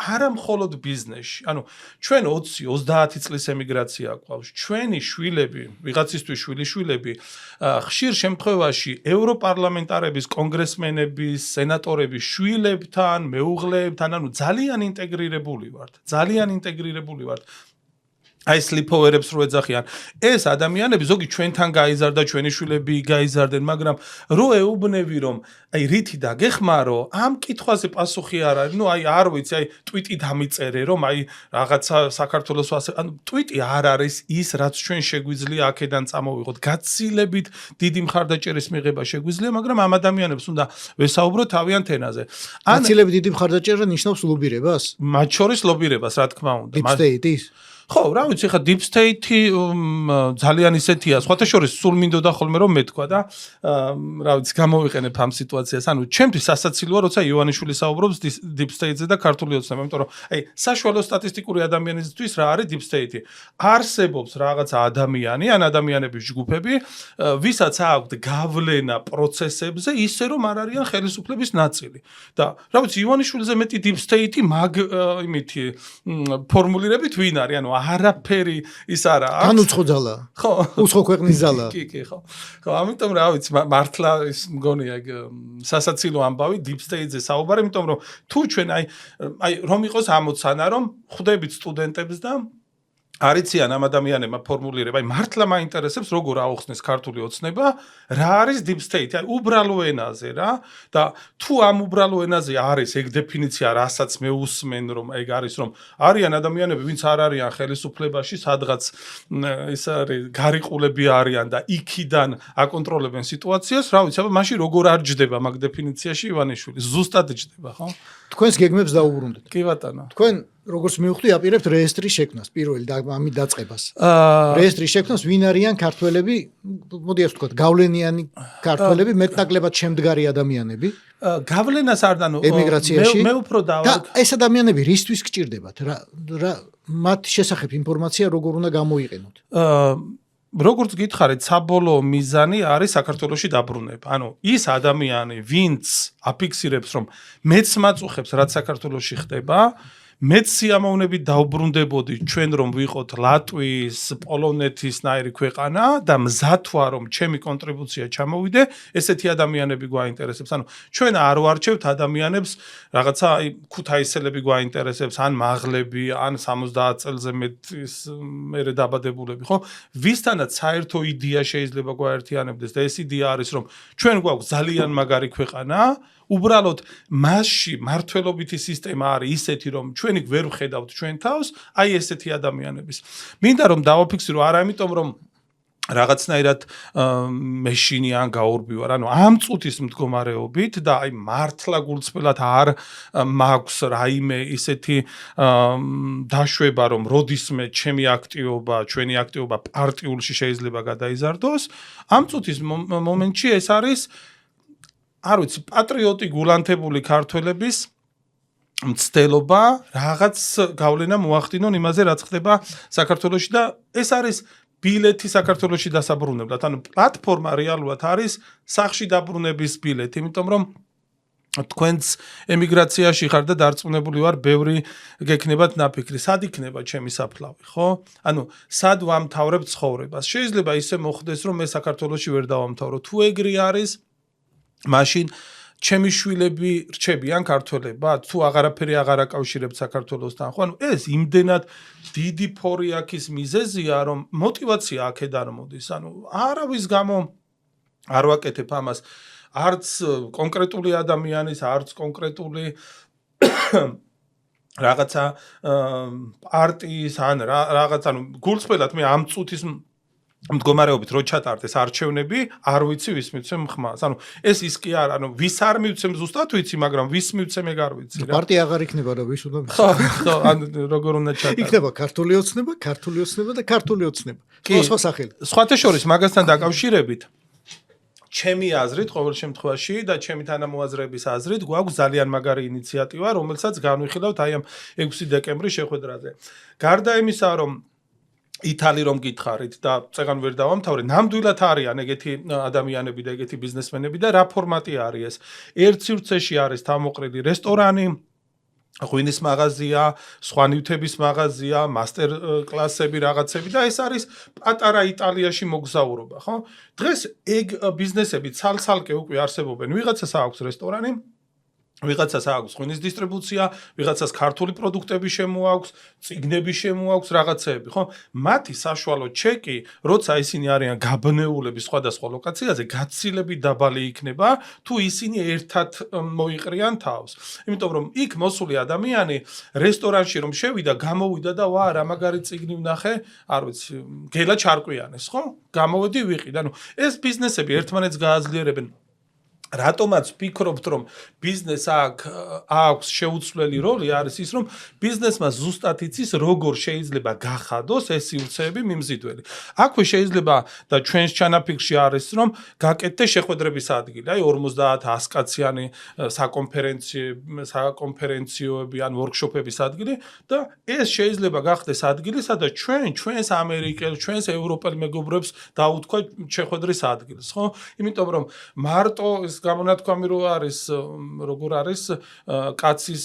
არა მხოლოდ ბიზნესში. ანუ ჩვენ 20-30 წლის ემიგრაცია გვყავს. ჩვენი შვილები, ვიღაცისთვის შვილიშვილები, ხშირ შემთხვევაში ევროპარლამენტარების, კონგრესმენების, სენატორების შვილებთან, მეუღლეებთან, ანუ ძალიან ინტეგრირებული ვართ. ძალიან ინტეგრირებული ვართ. აი სლიპოვერებს რო ეძახიან ეს ადამიანები ზოგი ჩვენთან გაიზარდა ჩვენი შვილები გაიზარდნენ მაგრამ რო ეუბნები რომ აი რითი დაგეხმარო ამ კითხვაზე პასუხი არ არის ნუ აი არ ვიცი აი ტვიტი დამიწერე რომ აი რაღაცა საქართველოს ანუ ტვიტი არ არის ის რაც ჩვენ შეგვიძლია აქედან წამოვიღოთ გაცილებით დიდი მხარდაჭერის მიღება შეგვიძლია მაგრამ ამ ადამიანებს უნდა ვესაუბროთ თავიანთ ენაზე გაცილებით დიდი მხარდაჭერა ნიშნავს ლობირებას მათ შორის ლობირებას რა თქმა უნდა Deep State-ის ხო, რა ვიცი, ხა Deep State-ი ძალიან ისეთია, სხვათა შორის სულ მინდოდა ხოლმე რომ მეთქვა და რა ვიცი, გამოვიყენებ ამ სიტუაციას. ანუ ჩემთვის სასაცილოა, როცა ივანიშვილი საუბრობს Deep State-ზე და ქართული ოცნება, იმიტომ რომ აი, საშუალო სტატისტიკური ადამიანისთვის რა არის Deep State-ი? არსებობს რაღაცა ადამიანი, ან ადამიანების ჯგუფები, ვისაც აქვთ გავლენა პროცესებზე, ისე რომ არ არიან ხელისუფლების ნაწილი. და რა ვიცი, ივანიშვილზე მეტი Deep State-ი მაგ იმითი ფორმულირებით ვინ არის? ანუ არაფერი ის არა აქვს. თან უცხო ძალა. ხო. უცხო ქვეყნის ძალა. კი, ხო. ხო, ამიტომ რა ვიცი, მართლა ის მგონია სასაცილო ამბავი Deep State-ზე საუბარი, იმიტომ რომ თუ ჩვენ აი რომ იყოს ამოცანა, რომ ხვდებით სტუდენტებს და არიციან ამ ადამიანებმა ფორმულირება, აი მართლა მაინტერესებს როგორ აუხსნეს ქართული ოცნება, რა არის Deep State, აი უბრალო ენაზე რა და თუ ამ უბრალო ენაზე არის ეგ დეფინიცია, რასაც მე უსმენ რომ ეგ არის რომ არიან ადამიანები, ვინც არ არიან ხელისუფლებაში, სადღაც ის არის გარიყულები არიან და იქიდან აკონტროლებენ სიტუაციას, რა ვიცი, აბა მაშინ როგორ არ ჯდება მაგ დეფინიციაში ივანიშვილი, ზუსტად ჯდება, ხო? თქვენს გეგმებს დაუბრუნდეთ. კი ბატონო. თქვენ როგორც მივხვდი, აპირებთ რეესტრის შექმნას, პირველი ამით დაწყებას. რეესტრის შექმნას ვინ არიან ქართველები, მოდი ასე ვთქვათ, გავლენიანი ქართველები, მეტნაკლებად შემდგარი ადამიანები. გავლენას არ დანო ემიგრაციაში. მე უფრო და ეს ადამიანები რისთვის გჭირდებათ? რა მათ შესახებ ინფორმაცია როგორ უნდა გამოიყენოთ? როგორც გითხარით, საბოლოო მიზანი არის საქართველოში დაბრუნება. ანუ ის ადამიანი, ვინც აფიქსირებს, რომ მეც მაწუხებს, რაც საქართველოში ხდება, მეც სიამოვნებით დავბრუნდებოდი ჩვენ რომ ვიყოთ ლატვიის, პოლონეთისნაირი ქვეყანა და მზად ვარ რომ ჩემი კონტრიბუცია ჩამოვიდე, ესეთი ადამიანები გვაინტერესებს. ანუ ჩვენ არ ვარჩევთ ადამიანებს, რაღაცა აი ქუთაისელები გვაინტერესებს, ან მაღლები, ან 70 წელზე მერე დაბადებულები, ხო? ვისთანაც საერთო იდეა შეიძლება გვაერთიანებდეს და ეს იდეა არის რომ ჩვენ გვაქვს ძალიან მაგარი ქვეყანა უბრალოდ მასში მართლობითი სისტემა არის ისეთი რომ ჩვენი ვერ ვხედავთ ჩვენ თავს, აი ესეთი ადამიანების. მინდა რომ დავაფიქსირო არა იმიტომ რომ რაღაცნაირად მეშინიან გაურბივარ, ანუ ამ წუთის მდგომარეობით და აი მართლა გულწრფელად არ მაქვს რაიმე ისეთი დაშვება რომ როდისმე ჩემი აქტივობა, ჩვენი აქტივობა პარტიულში შეიძლება გადაიზარდოს, ამ წუთის მომენტში ეს არის არ ვიცი, პატრიოტი გულანთებული ქართველების მცდელობა რაღაც გავლენა მოახდინონ იმაზე, რაც ხდება საქართველოში და ეს არის ბილეთი საქართველოში დასაბრუნებლად. ანუ პლატფორმა რეალურად არის სახში დაბრუნების ბილეთი, იმიტომ რომ თქვენც ემიგრაციაში ხარ და დარწმუნებული ვარ, ბევრი გექნებათ ნაფიქრი, სად იქნება ჩემი საფლავი, ხო? ანუ სად ვამთავრებ ცხოვრებას. შეიძლება ისე მოხდეს, რომ მე საქართველოში ვერ დავამთავრო. თუ ეგრე არის მაშინ ჩემი შვილები რჩებიან ქართველებად, თუ აღარაფერი აღარ აკავშირებთ საქართველოსთან, ხო? ანუ ეს იმდენად დიდი ფორიაქის მიზეზია, რომ мотивация აქედან მოდის. ანუ არავის გამო არ ვაკეთებ ამას, არც კონკრეტული ადამიანის, არც კონკრეტული რაღაცა პარტიის ან რაღაც, ანუ გულწრფელად მე ამ წუთის მდგომარეობით რო ჩატარდეს არჩევნები, არ ვიცი ვის მივცემ ხმას. ანუ ეს ის კი არა, ანუ ვის არ მივცემ ზუსტად ვიცი, მაგრამ ვის მივცემ ეგ არ ვიცი რა. პარტია აღარ იქნება და ვის უნდა ხო, ან როგორ უნდა ჩატარდეს. იქნება ქართული ოცნება და ქართული ოცნება. სხვა სახელი. სხვათა შორის მაგასთან დაკავშირებით ჩემი აზრით, ყოველ შემთხვევაში და ჩემი თანამოაზრეების აზრით, გვაქვს ძალიან მაგარი ინიციატივა, რომელსაც განვიხილავთ აი ამ 6 დეკემბრის შეხვედრაზე. გარდა იმისა, რომ ითალი რომ გითხარით და წეგან ვერ დავამთავრე, ნამდვილად არიან ეგეთი ადამიანები და ეგეთი ბიზნესმენები და რა ფორმატი არის ეს? ერთ სივრცეში არის თავმოყრილი რესტორანი, ღვინის მაღაზია, სხვა ნივთების მაღაზია, მასტერ კლასები რაღაცები და ეს არის პატარა იტალიაში მოგზაურობა, ხო? დღეს ეგ ბიზნესები ცალ-ცალკე უკვე არსებობენ. ვიღაცას აქვს რესტორანი ვიღაცას აქვს ღვინის დისტრიბუცია, ვიღაცას ქართული პროდუქტები შემოაქვს, წიგნები შემოაქვს, რაღაცეები, ხო? მათი საშუალო ჩეკი, როცა ისინი არიან გაბნეულები სხვადასხვა ლოკაციაზე, გაცილებით დაბალი იქნება, თუ ისინი ერთად მოიყრიან თავს. იმიტომ რომ იქ მოსული ადამიანი რესტორანში რომ შევიდა, გამოვიდა და ვა, რა მაგარი წიგნი ვნახე, არ ვიცი, გელა ჩარკვიანეს, ხო? გამოვედი ვიყიდე. ანუ ეს ბიზნესები ერთმანეთს გააძლიერებენ. რატომაც ვფიქრობთ, რომ ბიზნეს აქვს შეუცვლელი როლი არის ის, რომ ბიზნესმა ზუსტად იცის, როგორ შეიძლება გახადოს ეს სივრცეები მიმზიდველი. აქვე შეიძლება და ჩვენს ჩანაფიქრში არის, რომ გაკეთდეს შეხვედრების ადგილი, აი 50-100 კაციანი საკონფერენციოები ან ვორქშოპების ადგილი და ეს შეიძლება გახდეს ადგილი, სადაც ჩვენს ამერიკელ, ჩვენს ევროპელ მეგობრებს დაუთქვა შეხვედრის ადგილს, ხო? იმიტომ რომ მარტო გამონათქვამი რო არის როგორ არის კაცის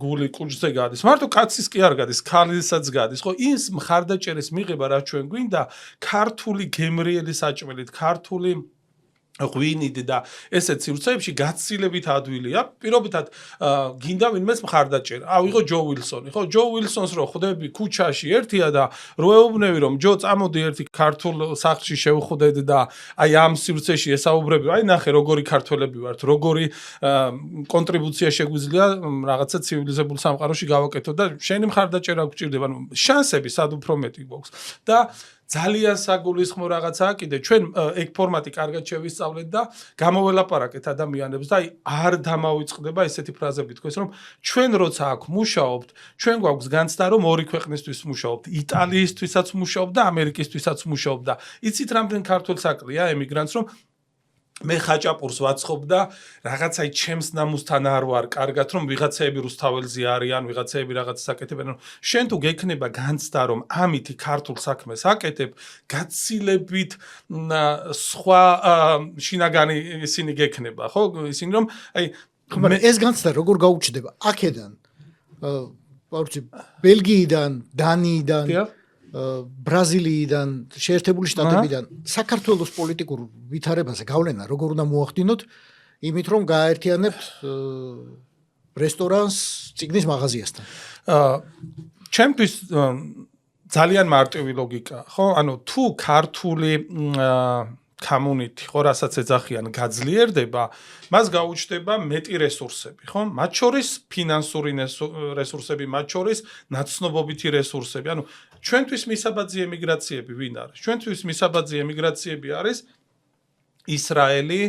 გული კუჭზე გადის მარტო კაცის კი არ გადის ქალისაც გადის ხო ის მხარდაჭერის მიღება რაც ჩვენ გვინდა ქართული გემრიელი საჭმელით ქართული ღვინით და ესეთ სივრცეებში გაცილებით ადვილია პირობითად გინდა ვინმეს მხარდაჭერა ავიღო ჯო ვილსონი ხო ჯო ვილსონს რო ხვდები ქუჩაში ერთია და რო ეუბნები რომ ჯო წამოდი ერთი ქართულ სახლში შევხვდეთ და აი ამ სივრცეში ესაუბრები აი ნახე როგორი ქართველები ვართ როგორი კონტრიბუცია შეგვიძლია რაღაცა ცივილიზებულ სამყაროში გავაკეთოთ და შენი მხარდაჭერა გჭირდება ანუ შანსები სად უფრო მეტი გვაქვს და ძალიან საგულისხმო რაღაცაა კიდე ჩვენ ეგ ფორმატი კარგად შევისწავლეთ და გამოველაპარაკეთ ადამიანებს და აი არ დამავიწყდება ესეთი ფრაზები თქვენ რომ ჩვენ როცა აქ მუშაობთ ჩვენ გვაქვს განცდა რომ ორი ქვეყნისთვის მუშაობთ იტალიისთვისაც მუშაობთ და ამერიკისთვისაც მუშაობთ და იცით რამდენ ქართველს აკლია ემიგრანტს რომ მე ხაჭაპურს ვაცხობ და რაღაცაი ჩემს ნამუსთან არ ვარ კარგად რომ ვიღაცაები რუსთაველზე არიან ვიღაცაები რაღაცას აკეთებენ შენ თუ გექნება განცდა რომ ამითი ქართულ საქმეს აკეთებ გაცილებით სხვა შინაგანი ისინი გექნება ხო ისინი რომ აი ეს განცდა როგორ გაუჩნდება აქედან ვარცი ბელგიიდან დანიიდან ბრაზილიიდან შეერთებული შტატებიდან საქართველოს პოლიტიკურ ვითარებაზე გავლენა როგორ უნდა მოახდინოთ იმით რომ გააერთიანებთ რესტორანს წიგნის მაღაზიასთან ჩემთვის ძალიან მარტივი ლოგიკა ხო ანუ თუ ქართული community ხო რასაც ეძახიან გაძლიერდება მას გაუჩნდება მეტი რესურსები ხო მათ შორის ფინანსური რესურსები მათ შორის ნაცნობობითი რესურსები ანუ ჩვენთვის მისაბაძი ემიგრაციები ვინ არის ჩვენთვის მისაბაძი ემიგრაციები არის ისრაელი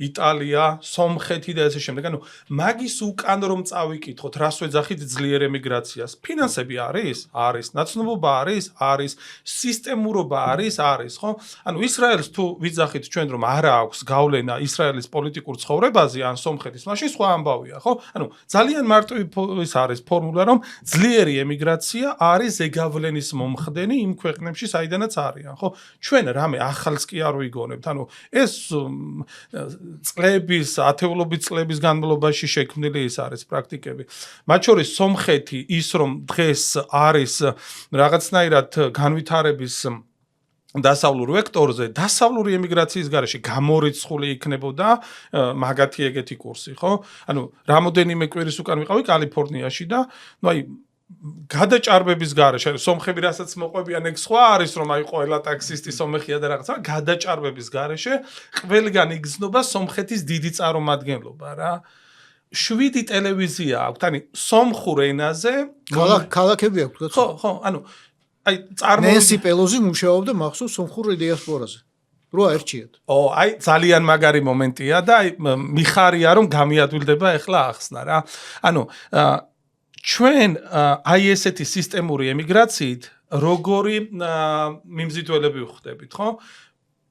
იტალია, სომხეთი და ესე შემდეგ. ანუ მაგის უკან რომ წავიკითხოთ, რას ვეძახით ძლიერ ემიგრაციას? ფინანსები არის? არის. ნაცნობობა არის? არის. სისტემურობა არის? არის, ხო? ანუ ისრაელს თუ ვიძახით ჩვენ რომ არა აქვს გავლენა ისრაელის პოლიტიკურ ცხოვრებაზე ან სომხეთის, მაშინ სხვა ამბავია, ხო? ანუ ძალიან მარტივი ის არის ფორმულა რომ ძლიერი ემიგრაცია არის ზეგავლენის მომხდენი იმ ქვეყნებში, საიდანაც არიან, ხო? ჩვენ რამე ახალს კი არ ვიგონებთ. ანუ ეს წლების, ათეულობით წლების განმავლობაში შექმნილი ის არის პრაქტიკები. მათ შორის სომხეთი ის რომ დღეს არის რაღაცნაირად განვითარების დასავლურ ვექტორზე, დასავლური ემიგრაციის გარეშე გამორიცხული იქნებოდა მაგათი ეგეთი კურსი, ხო? ანუ რამოდენიმე კვირის უკან ვიყავი კალიფორნიაში და ნუ აი გადაჭარბების გარეშე სომხები რასაც მოყვებიან ეგ სხვა არის რომ აი ყველა ტაქსისტი სომეხია და რაღაცა გადაჭარბების გარეშე ყველგან იგრძნობა სომხეთის დიდი წარმომადგენლობა რა 7 ტელევიზია აქვს ანუ სომხურ ენაზე ქალაქები აქვს ხო ხო ანუ აი ნენსი პელოზი მუშაობდა მახსოვს სომხურ დიასპორაზე რო აერჩიათ აი ძალიან მაგარი მომენტია და აი მიხარია რომ გამიადვილდება ეხლა ახსნა რა ანუ ჩვენ აი ესეთი სისტემური ემიგრაციით როგორი მიმზიდველები ვხვდებით, ხო?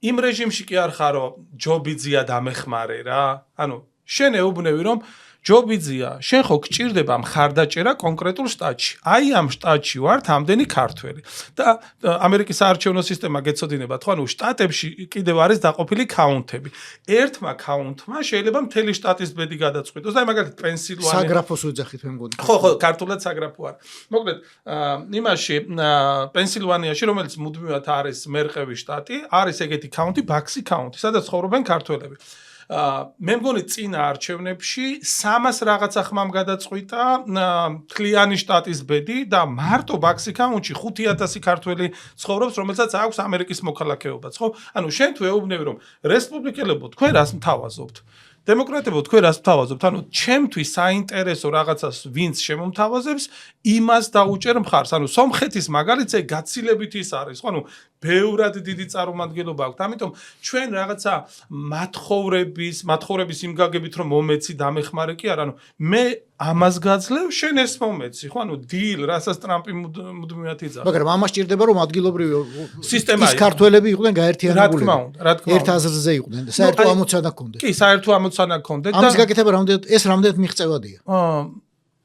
იმ რეჟიმში კი არ ხარო ჯობიძია დამეხმარე რა. ანუ შენ ეუბნები რომ ჯობიძია, შენ ხო გჭირდება მხარდაჭერა კონკრეტულ შტატში. აი ამ შტატში ვართ ამდენი ქართველი. და ამერიკის საარჩევნო სისტემა გეცოდინებათ, ხო? ანუ შტატებში კიდევ არის დაყოფილი კაუნტები. ერთმა კაუნტმა შეიძლება მთელი შტატის ბედი გადაწყვიტოს და მაგალითად პენსილვანია საგრაფოს ვეძახით მე მგონი. ხო, ქართულად საგრაფო არ. მოკლედ, იმაში პენსილვანიაში, რომელიც მუდმივად არის მერყევი შტატი, არის ეგეთი კაუნტი, ბაქსი კაუნტი, სადაც ცხოვრობენ ქართველები. მე მგონი წინა არჩევნებში 300 რაღაცა ხმამ გადაწყვიტა თლიანი შტატის ბედი და მარტო ბაქსი კაუნტში 5000 ქართველი ცხოვრობს, რომელსაც აქვს ამერიკის მოქალაქეობაც, ხო? ანუ შენ თუ ეუბნები რომ რესპუბლიკელებო თქვენ რას მთავაზობთ? დემოკრატებო თქვენ რას მთავაზობთ? ანუ ჩემთვის საინტერესო რაღაცას ვინც შემომთავაზებს, იმას დაუჭერ მხარს. ანუ სომხეთის მაგალითზე გაცილებით ის არის, ხო? ანუ ბევრად დიდი წარმომადგენლობა აქვს. ამიტომ ჩვენ რაღაცა მათხოვრების იმ გაგებით რომ მომეცი დამეხმარე კი არა, ანუ მე ამას გაძლევ, შენ ეს მომეცი, ხო? ანუ დილ, რასაც ტრამპი მუდმივად იძახს. მაგრამ ამას ჭირდება რომ ადგილობრივი სისტემა ის ქართველები იყვნენ გაერთიანებული. რა თქმა უნდა. ერთ აზრზე იყვნენ და საერთო ამოცანა ჰქონდეთ. კი, საერთო ამოცანა ჰქონდეთ და ამის გაკეთება რამდენად მიღწევადია.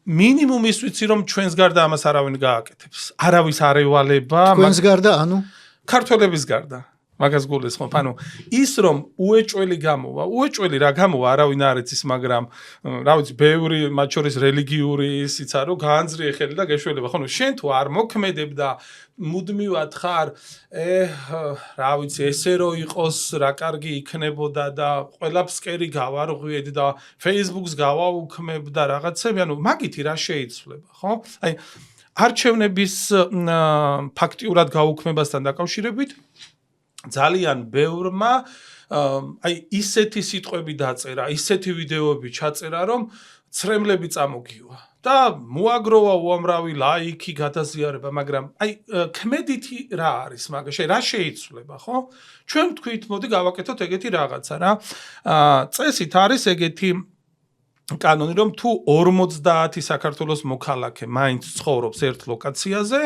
მინიმუმ ის ვიცი რომ ჩვენს გარდა ამას არავინ გააკეთებს. არავის არ ევალება, თქვენს გარდა, ანუ ქართველების გარდა. მაგას გულისხმობ, ანუ ის რომ უეჭველი გამოვა, უეჭველი რა გამოვა, არავინ არ იცის, მაგრამ რა ვიცი, ბევრი მათ შორის რელიგიური ისიც არის, რომ გაანძრიე ხელი და გეშველება. ხო, შენ თუ არ მოქმედებ და მუდმივად ხარ, რა ვიცი, ესე რო იყოს, რა კარგი იქნებოდა და ყველა ფსკერი გავარღვიეთ და Facebook-ს გავაუქმებ და რაღაცები, ანუ მაგითი რა შეიცვლება, ხო? აი არჩევნების ფაქტიურად გაუქმებასთან დაკავშირებით ძალიან ბევრმა აი ისეთი სიტყვები დაწერა, ისეთი ვიდეოები ჩაწერა, რომ ცრემლები წამოგივა და მოაგროვა უამრავი ლაიქი, გადაზიარება, მაგრამ აი ქმედითი რა არის მაგაში, რა შეიცვლება, ხო? ჩვენ თქვით, მოდი გავაკეთოთ ეგეთი რაღაცა რა. წესით არის ეგეთი კანონი, რომ თუ 50 საქართველოს მოქალაქე მაინც ცხოვრობს ერთ ლოკაციაზე,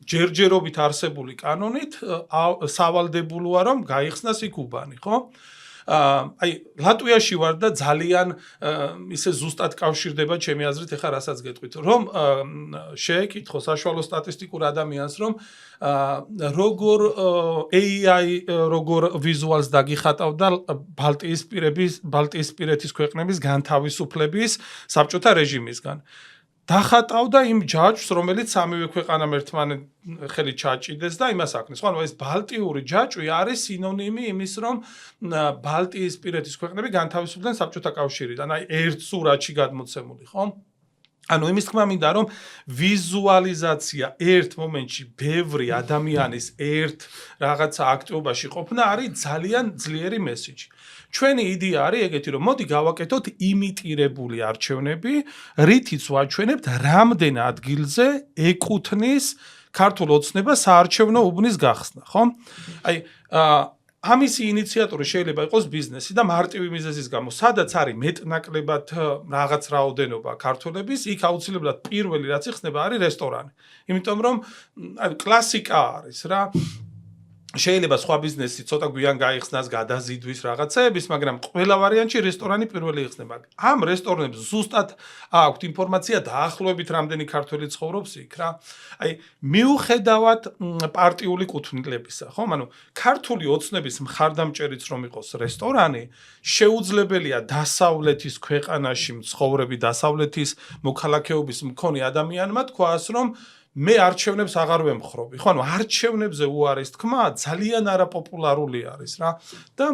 ჯერჯერობით არსებული კანონით სავალდებულოა რომ გაიხსნას იქ უბანი, ხო? აი ლატვიაში ვარ და ძალიან ისე ზუსტად კავშირდება ჩემი აზრით, ეხლა რასაც გეტყვით, რომ შეეკითხო საშუალო სტატისტიკურ ადამიანს, რომ როგორ AI როგორ ვიზუალს დაგიხატავდა ბალტიისპირეთის ქვეყნების განთავისუფლების საბჭოთა რეჟიმისგან. დახატავდა იმ ჯაჭვს, რომელიც სამივე ქვეყანამ ერთმანეთ ხელით ჩაჭიდეს და იმას აკნის. ხო, ანუ ეს ბალტიური ჯაჭვი არის სინონიმი იმის, რომ ბალტიისპირეთის ქვეყნები განთავისუფლდნენ საბჭოთა კავშირიდან. აი ერთ სურათში გადმოცემული, ხო? ანუ იმის თქმა მინდა, რომ ვიზუალიზაცია ერთ მომენტში ბევრი ადამიანის ერთ რაღაცა აქტივობაში ყოფნა არის ძალიან ძლიერი მესიჯი. ჩვენი იდეა არის ეგეთი, რომ მოდი გავაკეთოთ იმიტირებული არჩევნები, რითიც ვაჩვენებთ რამდენ ადგილზე ეკუთვნის ქართულ ოცნებას საარჩევნო უბნის გახსნა, ხო? აი ამის ინიციატორი შეიძლება იყოს ბიზნესი და მარტივი მიზეზის გამო, სადაც არის მეტნაკლებად რაღაც რაოდენობა ქართველების, იქ აუცილებლად პირველი რაც იხსნება არის რესტორანი. იმიტომ რომ აი კლასიკა არის რა. შეიძლება სხვა ბიზნესი ცოტა გვიან გაიხსნას, გადაზიდვის რაღაცეების, მაგრამ ყველა ვარიანტში რესტორანი პირველი იხსნება. ამ რესტორნებს ზუსტად აქვთ ინფორმაცია დაახლოებით რამდენი ქართველი ცხოვრობს იქ რა. აი მიუხედავად პარტიული კუთვნილებისა, ხო? ანუ ქართული ოცნების მხარდამჭერიც რომ იყოს რესტორანი, შეუძლებელია დასავლეთის ქვეყანაში მცხოვრები დასავლეთის მოქალაქეობის მქონე ადამიანმა თქვას, რომ მე არჩევნებს აღარ ვემხრობი. ხო, ანუ არჩევნებზე უარის თქმა ძალიან არაპოპულარული არის რა. და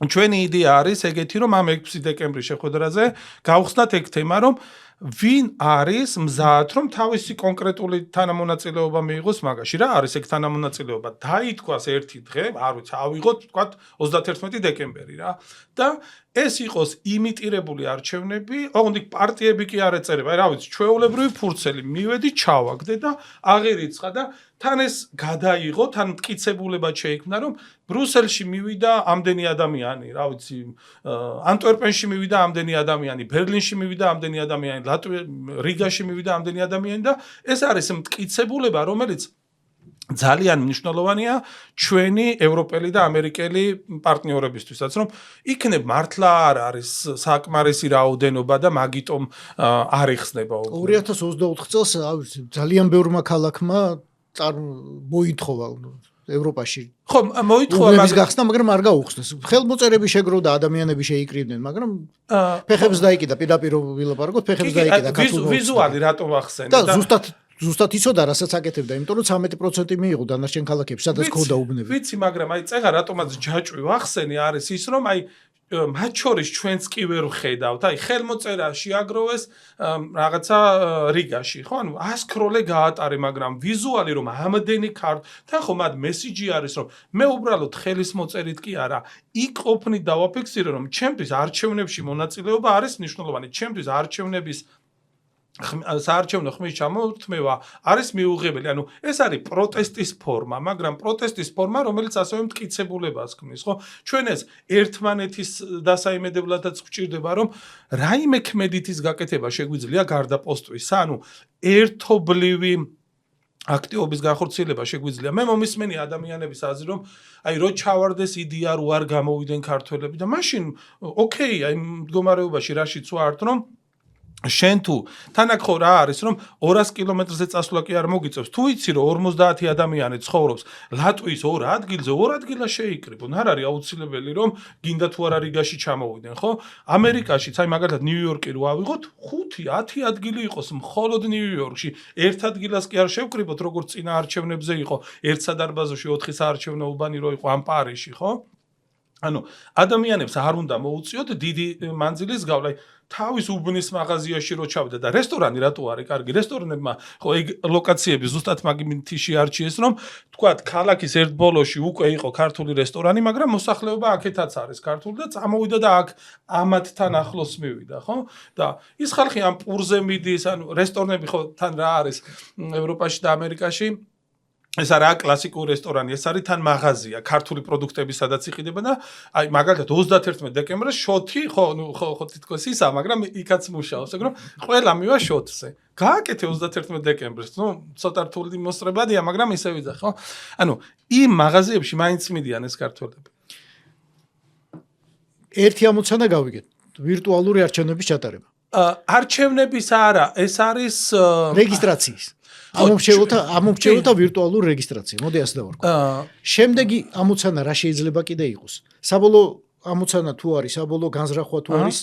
ჩვენი იდეა არის ეგეთი, რომ ამ 6 დეკემბრის შეხვედრაზე გავხსნათ ეგ თემა, რომ ვინ არის მზად, რომ თავისი კონკრეტული თანამონაწილეობა მიიღოს მაგაში. რა არის ეგ თანამონაწილეობა? დაითქვას ერთი დღე, არ ვიცი, ავიღოთ, თქვათ 31 დეკემბერი რა. და ეს იყოს იმიტირებული არჩევნები, ოღონდ პარტიები კი არ ეწერება. აი რა ვიცი, ჩვეულებრივი ფურცელი მივედი, ჩავაგდე და აღირიცხა და თან ეს გადაიღო, თან მტკიცებულებად შეიქმნა, რომ ბრუსელში მივიდა ამდენი ადამიანი, რა ვიცი, ანტვერპენში მივიდა ამდენი ადამიანი, ბერლინში მივიდა ამდენი ადამიანი, რიგაში მივიდა ამდენი ადამიანი და ეს არის მტკიცებულება, რომელიც ძალიან მნიშვნელოვანია ჩვენი ევროპელი და ამერიკელი პარტნიორებისთვისაც, რომ იქნებ მართლა არ არის საკმარისი რაოდენობა და მაგიტომ არ იხსნება. 2024 წელს ძალიან ბევრმა ქალაქმა მოითხოვა ევროპაში. ხო, მოითხოვა, მაგრამ არ გაუხსნეს. ხელმოწერები შეგროვდა, ადამიანები შეიკრიბნენ, მაგრამ ფეხებს დაიკიდა, პირდაპირ ვილაპარაკოთ, ფეხებს დაიკიდა ქართულ ვიზუალი რატომ ახსენე და ზუსტად იცოდა, რასაც აკეთებდა, იმიტომ რომ 13% მიიღო დანარჩენ ქალაქებში, სადაც ქონდა უბნები. ვიცი, მაგრამ აი წეღა რატომაც ჯაჭვი ვახსენე არის ის, რომ აი მათ შორის ჩვენც კი ვერ ვხედავთ. აი ხელმოწერა შეაგროვეს რაღაცა რიგაში, ხო? ანუ 100 ქროლე გაატარე, მაგრამ ვიზუალი რომ ამდენი თან ხო მათ მესიჯი არის რომ მე უბრალოდ ხელის მოწერით კი არა, იქ ყოფნით დავაფიქსირო რომ ჩემთვის არჩევნებში მონაწილეობა არის მნიშვნელოვანი. ჩემთვის არჩევნების საარჩევნო ხმის ჩამორთმევა არის მიუღებელი. ანუ ეს არის პროტესტის ფორმა, მაგრამ პროტესტის ფორმა, რომელიც ასევე მტკიცებულებას ქმნის, ხო? ჩვენ ეს ერთმანეთის დასაიმედებლადაც გვჭირდება, რომ რაიმე ქმედითის გაკეთება შეგვიძლია გარდა პოსტვის, ანუ ერთობლივი აქტივობის განხორციელება შეგვიძლია. მე მომისმენი ადამიანების აზრი, რომ აი რო ჩავარდეს იდეა რო არ გამოვიდნენ ქართველები და მაშინ ოკეი, აი მდგომარეობაში რაშიც ვართ, რომ შენ თუ თანაკ ხო რა არის რომ 200 კილომეტრზე წასვლა კი არ მოგიწევს თუ იცი რომ 50 ადამიანი ცხოვრობს ლატვიის 2 ადგილზე 2 ადგილას შეიკრიბონ არ არის აუცილებელი რომ გინდა თუ არა რიგაში ჩამოვიდნენ ხო ამერიკაშიც აი მაგალითად ნიუ-იორკი რო ავიღოთ 5-10 ადგილი იყოს მხოლოდ ნიუ-იორკში ერთ ადგილას კი არ შევკრიბოთ როგორც წინა არჩევნებზე იყო ერთ სადარბაზოში 4 საარჩევნო უბანი რო იყო ამ პარიზში ხო ანუ ადამიანებს არ უნდა მოუწიოთ დიდი მანძილის გავლა თავის უბნის მაღაზიაში რო ჩავდა და რესტორანი რატო არის კარგი რესტორნებმა ხო ეგ ლოკაციები ზუსტად მაგიმითი შეარჩიეს რომ თქვათ ქალაქის ერთ ბოლოში უკვე იყო ქართული რესტორანი მაგრამ მოსახლეობა აქეთაც არის ქართული და წამოვიდა და აქ ამათთან ახლოს მივიდა ხო და ის ხალხი ამ პურზე მიდის ანუ რესტორნები ხო თან რა არის ევროპაში და ამერიკაში ეს არა კლასიკური რესტორანი, ეს არის თან მაღაზია, ქართული პროდუქტები სადაც იყიდება და აი მაგალითად 31 დეკემბერს შოთი, ხო თითქოს ისა, მაგრამ იქაც მუშაობს, ეგ რომ ყველა მივა შოთზე. გააკეთე 31 დეკემბერს, ნუ ცოტა რთული მოსწრებადია, მაგრამ ისე ვიძახ, ხო? ანუ იმ მაღაზიებში მაინც მიდიან ეს ქართველები. ერთი ამოცანა გავიგეთ, ვირტუალური არჩევნების ჩატარება. არჩევნების არა, ეს არის რეგისტრაციის ამომრჩეველთა ვირტუალური რეგისტრაცია. მოდი ასე დავარქვა. შემდეგი ამოცანა რა შეიძლება კიდე იყოს? საბოლოო ამოცანა თუ არის, საბოლოო განზრახვა თუ არის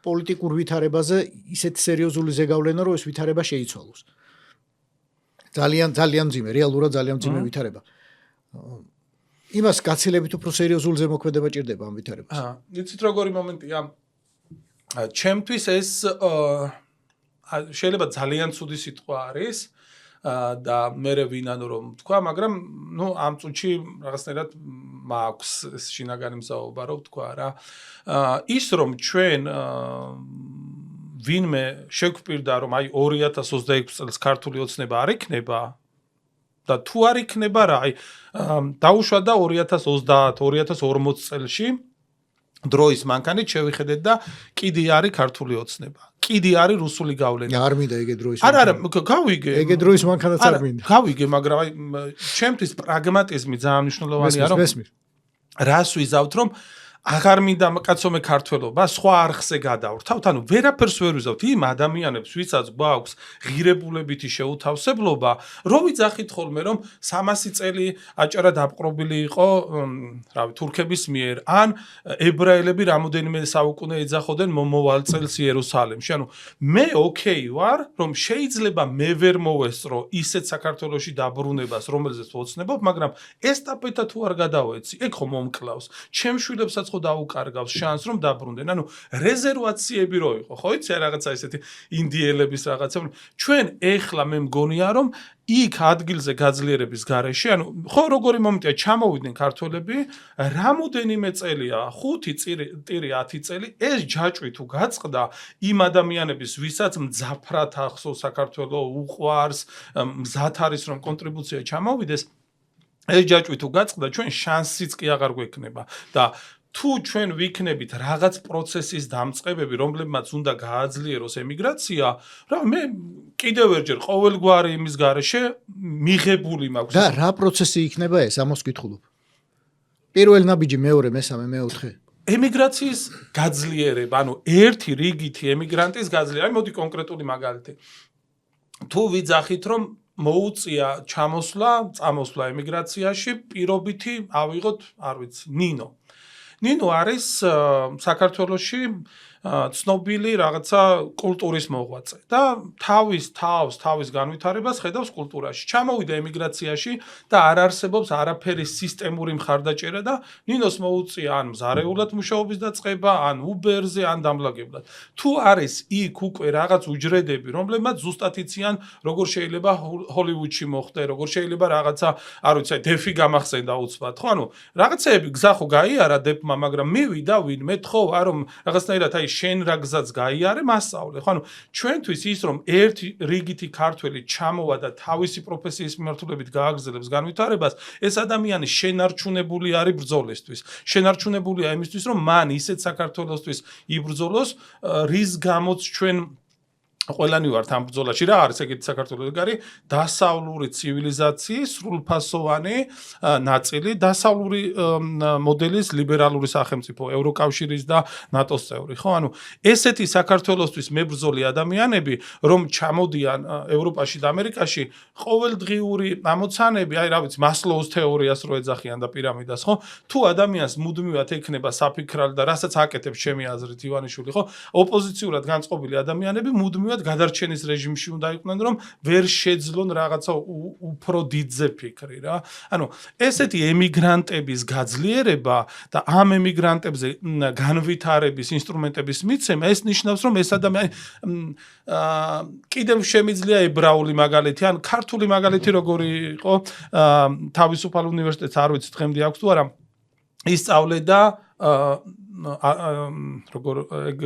პოლიტიკურ ვითარებაზე ისეთი სერიოზული ზეგავლენა, რომ ეს ვითარება შეიცვალოს. ძალიან მძიმე, რეალურად ძალიან მძიმე ვითარება. იმას გაცილებით უფრო სერიოზული ზემოქმედება ჭირდება ამ ვითარებას. იცით როგორი მომენტია? ჩემთვის ეს შეიძლება ძალიან ცუდი სიტყვა არის. და მე ვინან რომ თქვა, მაგრამ ნუ ამ წუთში რაღაცნაირად მაქვს შინაგანი მზაობა რომ თქვა რა. ის რომ ჩვენ ვინმე შეგვპირდა რომ აი 2026 წელს ქართული ოცნება არ იქნება და თუ არ იქნება რა, აი დაუშვა და 2030-2040 წელში დროის მანქანით შევიხედეთ და კიდე არის ქართული ოცნება. კიდე არის რუსული გავლენა. არ მინდა ეგე დროის. არა, გავიგე. ეგე დროის მანქანაც არ მინდა. გავიგე, მაგრამ აი ჩემთვის პრაგმატიზმი ძალიან მნიშვნელოვანია, რომ რას ვიზავთ, რომ აღარ მინდა კაცომე ქართველობა, სხვა არხზე გადავრთავთ, ანუ ვერაფერს ვერ ვიზავთ იმ ადამიანებს, ვისაც გვაქვს ღირებულებითი შეუთავსებლობა, რომ ვიძახით ხოლმე, რომ 300 წელი აჭარა დაპყრობილი იყო, რავი, თურქების მიერ, ან ებრაელები რამოდენიმე საუკუნე ეძახოდნენ მომავალ წელს იერუსალიმში. ანუ მე ოკეი ვარ, რომ შეიძლება მე ვერ მოვესწრო ისეთ საქართველოში დაბრუნებას, რომელზეც ვოცნებობ, მაგრამ ესტაფეტა თუ არ გადავეცი, ეგ ხომ მომკლავს. ჩემ შვილებსაც ხო დაუკარგავს შანსს რომ დაბრუნდნენ. ანუ რეზერვაციები რო იყო, ხო იცი რაღაცა ესეთი ინდიელების რაღაცა. ჩვენ ეხლა მე მგონია რომ იქ ადგილზე გაძლიერების გარეშე, ანუ ხო როგორი მომენტია ჩამოვიდნენ ქართველები, რამოდენიმე წელია, 5 ტირი 10 წელი, ეს ჯაჭვი თუ გაწყდა იმ ადამიანების, ვისაც მძაფრად ახსოვს საქართველო უყვარს, მზად არის რომ კონტრიბუცია ჩამოვიდეს, ეს ჯაჭვი თუ გაწყდა, ჩვენ შანსიც კი აღარ გვექნება და თუ ჩვენ ვიქნებით რაღაც პროცესის დამწყებები, რომლებმაც უნდა გააძლიეროს ემიგრაცია, რა მე კიდევ ერჯერ ყოველგვარი იმის გარეშე მიღებული მაქვს. და რა პროცესი იქნება ეს? ამას ვკითხულობ. პირველ ნაბიჯი, მეორე, მესამე, მეოთხე. ემიგრაციის გაძლიერება, ანუ ერთი რიგითი ემიგრანტის გაძლიერება. აი მოდი კონკრეტული მაგალითი. თუ ვიძახით რომ მოუწია წამოსვლა ემიგრაციაში, პირობითი ავიღოთ, არ ვიცი, ნინო არის საქართველოში ცნობილი რაღაცა კულტურის მოღვაწე და თავის განვითარებას ხედავს კულტურაში. ჩამოვიდა ემიგრაციაში და არ არსებობს არაფერი სისტემური მხარდაჭერა და ნინოს მოუწია ან მზარეულად მუშაობის დაწყება, ან Uber-ზე, ან დამლაგებლად. თუ არის იქ უკვე რაღაც უჯრედები, რომლებმაც ზუსტად იციან, როგორ შეიძლება ჰოლივუდში მოხდე, როგორ შეიძლება რაღაცა, არ ვიცი, დეფი გამახსენდა უცბად, ხო? ანუ რაღაცეები გზა ხო გაიარა დეფმა, მაგრამ მივიდა ვინმე თხოვ, რომ რაღაცნაირად აი შენ რა გზაც გაიარე, მასწავლე, ხო? ანუ ჩვენთვის ის რომ ერთი რიგითი ქართველი ჩამოვა და თავისი პროფესიის მიმართულებით გააგრძელებს განვითარებას, ეს ადამიანი შენარჩუნებული არის ბრძოლისთვის. შენარჩუნებულია იმისთვის, რომ მან ისეთ საქართველოსთვის იბრძოლოს, რის გამოც ჩვენ ყველანი ვართ ამ ბრძოლაში. რა არის ეგეთი საქართველოს გარი? დასავლური ცივილიზაციის სრულფასოვანი ნაწილი, დასავლური მოდელის ლიბერალური სახელმწიფო, ევროკავშირის და ნატოს წევრი, ხო? ანუ ესეთი საქართველოსთვის მებრძოლი ადამიანები, რომ ჩამოდიან ევროპაში და ამერიკაში, ყოველდღიური ამოცანები, აი რა ვიცი, მასლოუს თეორიას რო ეძახიან და პირამიდას, ხო? თუ ადამიანს მუდმივად ექნება საფიქრალი და რასაც აკეთებს ჩემი აზრით ივანიშვილი, ხო? ოპოზიციურად განწყობილი ადამიანები მუდმივად გადარჩენის რეჟიმში უნდა იყვნენ, რომ ვერ შეძლონ რაღაცა უფრო დიდზე ფიქრი რა. ანუ ესეთი ემიგრანტების გაძლიერება და ამ ემიგრანტებზე განვითარების ინსტრუმენტების მიცემა ეს ნიშნავს, რომ ეს ადამიანი კიდევ შემიძლია ებრაული მაგალითი, ან ქართული მაგალითი როგორი იყო, თავისუფალ უნივერსიტეტს არ ვიცი დღემდე აქვს თუ არა, ისწავლე და როგორ ეგ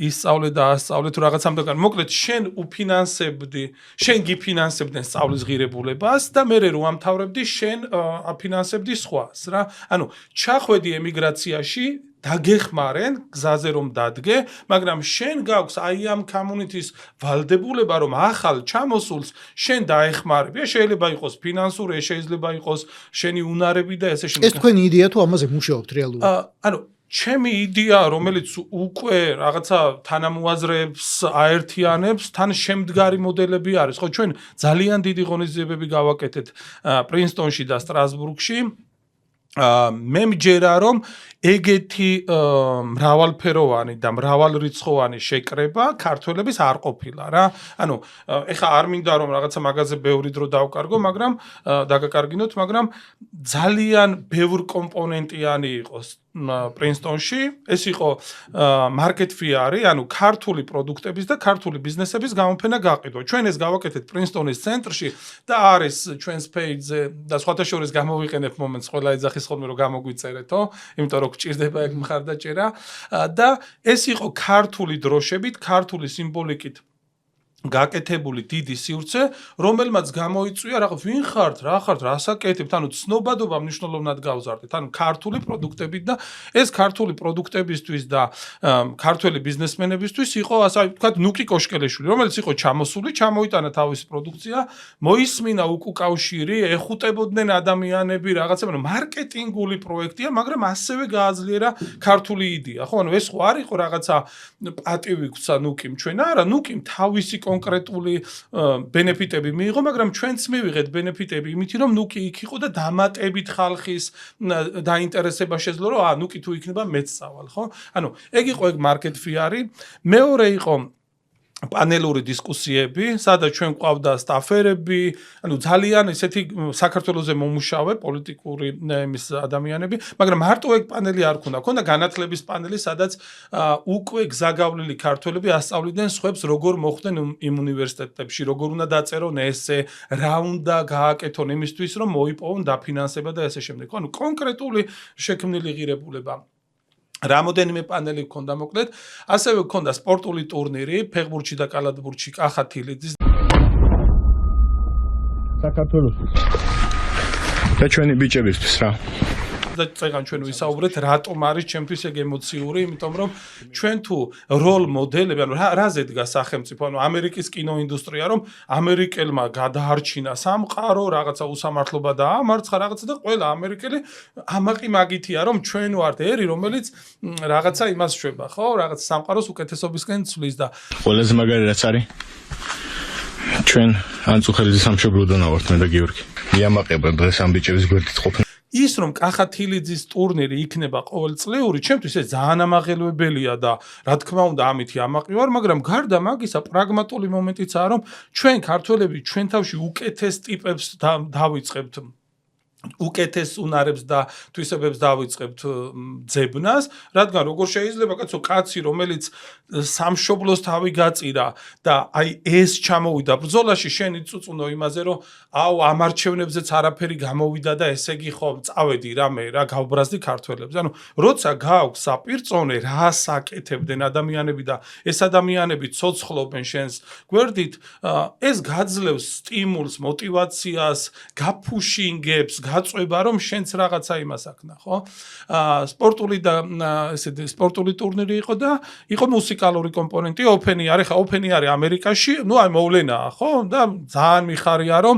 ისწავლე და ასწავლე თუ რაღაცამდე კარ. მოკლედ შენ უფინანსებდი, შენ გიფინანსებდნენ სწავლის ღირებულებას და მე რო ამთავრებდი, შენ აფინანსებდი სხვას რა. ანუ ჩახვედი ემიგრაციაში, დაგეხმარენ გზაზე რომ დადგე, მაგრამ შენ გაქვს აი ამ community-ის ვალდებულება, რომ ახალ ჩამოსულს შენ დაეხმარები. შეიძლება იყოს ფინანსური, შეიძლება იყოს შენი უნარები და ესე შემდეგ. ეს თქვენი იდეა თუ ამაზე მუშაობთ რეალურად? ანუ ჩემი იდეა, რომელიც უკვე რაღაცა თანამოაზრეებს აერთიანებს, თან შემდგარი მოდელები არის. ხო, ჩვენ ძალიან დიდი ღონისძიებები გავაკეთეთ პრინსტონში და სტრასბურგში. მე მჯერა, რომ ეგეთი მრავალფეროვანი და მრავალრიცხოვანი შეკრება ქართველების არ ყოფილა რა. ანუ ეხა არ მინდა რომ რაღაცა მაგაზე ბევრი დრო დავკარგო, მაგრამ დაგაკარგინოთ, მაგრამ ძალიან ბევრ კომპონენტიანი იყოს პრინსტონში. ეს იყო მარკეტ ფიარი, ანუ ქართული პროდუქტების და ქართული ბიზნესების გამოფენა გაყიდვა. ჩვენ ეს გავაკეთეთ პრინსტონის ცენტრში და არის ჩვენს პეიჯზე და სხვათა შორის გამოვიყენებ მომენტს, ყველა ეძახის ხოლმე რომ გამოგვიწერეთო, იმიტომ რომ გჭირდება ეგ მხარდაჭერა და ეს იყო ქართული დროშებით, ქართული სიმბოლიკით გაკეთებული დიდი სივრცე, რომელმაც გამოიწვია რა ვინ ხართ, რა ხართ, რას აკეთებთ, ანუ ცნობადობა მნიშვნელოვნად გავზარდეთ, ანუ ქართული პროდუქტებით და ეს ქართული პროდუქტებისთვის და ქართველი ბიზნესმენებისთვის იყო, ასე ვთქვათ, ნუკი კოშკელეშვილი, რომელიც იყო ჩამოსული, ჩამოიტანა თავისი პროდუქცია, მოისმინა უკავშირი, ეხუტებოდნენ ადამიანები რაღაცა, ანუ მარკეტინგული პროექტია, მაგრამ ასევე გააძლიერა ქართული იდეა, ხო, ანუ ეს ხო არ იყო რაღაცა პატივი გვცა ნუკიმ ჩვენ, არა, ნუკიმ თავისი კონკრეტული ბენეფიტები მიიღო, მაგრამ ჩვენც მივიღეთ ბენეფიტები იმით, რომ ნუკი იქ იყო და დამატებით ხალხის დაინტერესება შეძლო, რომ ნუკი თუ იქნება მეც წავალ, ხო? ანუ ეგ იყო ეგ მარკეტ ფიარი. მეორე იყო პანელური დისკუსიები, სადაც ჩვენ ყავდა სტაფერები, ანუ ძალიან ესეთი საქართველოზე მომუშავე პოლიტიკური იმის ადამიანები, მაგრამ მარტო ეგ პანელი არ ქონდა. ქონდა განათლების პანელი, სადაც უკვე გზაგავლილი ქართველები ასწავლიდნენ სხვებს, როგორ მოხვდნენ იმ უნივერსიტეტებში, როგორ უნდა დაწერონ ესე, რა უნდა გააკეთონ იმისთვის, რომ მოიპოვონ დაფინანსება და ესე შემდეგ. ანუ კონკრეტული შექმნილი ღირებულება. რამოდენიმე პანელი გქონდა მოკლედ, ასევე გქონდა სპორტული ტურნირი ფეხბურთში და კალათბურთში კახათილიძის საქართველოსთვის და ჩვენი ბიჭებისთვის რა. და წეგან ჩვენ ვისაუბრეთ, რატომ არის ჩემთვის ეგ ემოციური, იმიტომ რომ ჩვენ თუ როლ მოდელები, ანუ რაზე დგას სახელმწიფო, ანუ ამერიკის კინოინდუსტრია, რომ ამერიკელმა გადაარჩინა სამყარო, რაღაცა უსამართლობა დაამარცხა, რაღაცა და ყველა ამერიკელი ამაყი მაგითია, რომ ჩვენ ვართ ერი, რომელიც რაღაცა იმას შვება, ხო? რაღაცა სამყაროს უკეთესობისკენ ცვლის და ყველაზე მაგარი რაც არის ჩვენ ანწუხელიძის სამშობლოდან ვართ მე და გიორგი. მიამაყება დღეს ამ ბიჭების გვერდით ყოფნა. ის რომ კახათილიძის ტურნირი იქნება ყოველწლიური, ჩემთვის ეს ძალიან ამაღელვებელია და რა თქმა უნდა ამითი ამაყივარ, მაგრამ გარდა მაგისა პრაგმატული მომენტიცაა რომ ჩვენ ქართველები ჩვენ თავში უკეთეს ტიპებს დავიწყებთ უკეთეს უნარებს და თვისებებს დავიწყებთ ძებნას, რადგან როგორ შეიძლება კაცო კაცი რომელიც სამშობლოს თავი გაწირა და აი ეს ჩამოვიდა ბრძოლაში შენ იწუწუნო იმაზე რომ აუ ამ არჩევნებზეც არაფერი გამოვიდა და ესე იგი ხო წავედი რა გავბრაზდი ქართველებს. ანუ როცა გააქვს საპირწონე რას აკეთებდნენ ადამიანები და ეს ადამიანები ცოცხლობენ შენს გვერდით, ეს გაძლევს სტიმულს, მოტივაციას, გაფუშინგებს გაწვება რომ შენც რაღაცა იმას აქნა, ხო? სპორტული და ესეთი სპორტული ტურნირი იყო და იყო მუსიკალური კომპონენტი, ოფენი არის, ხა ოფენი არის ამერიკაში, ნუ აი მოვლენაა, ხო? და ძალიან მიხარია რომ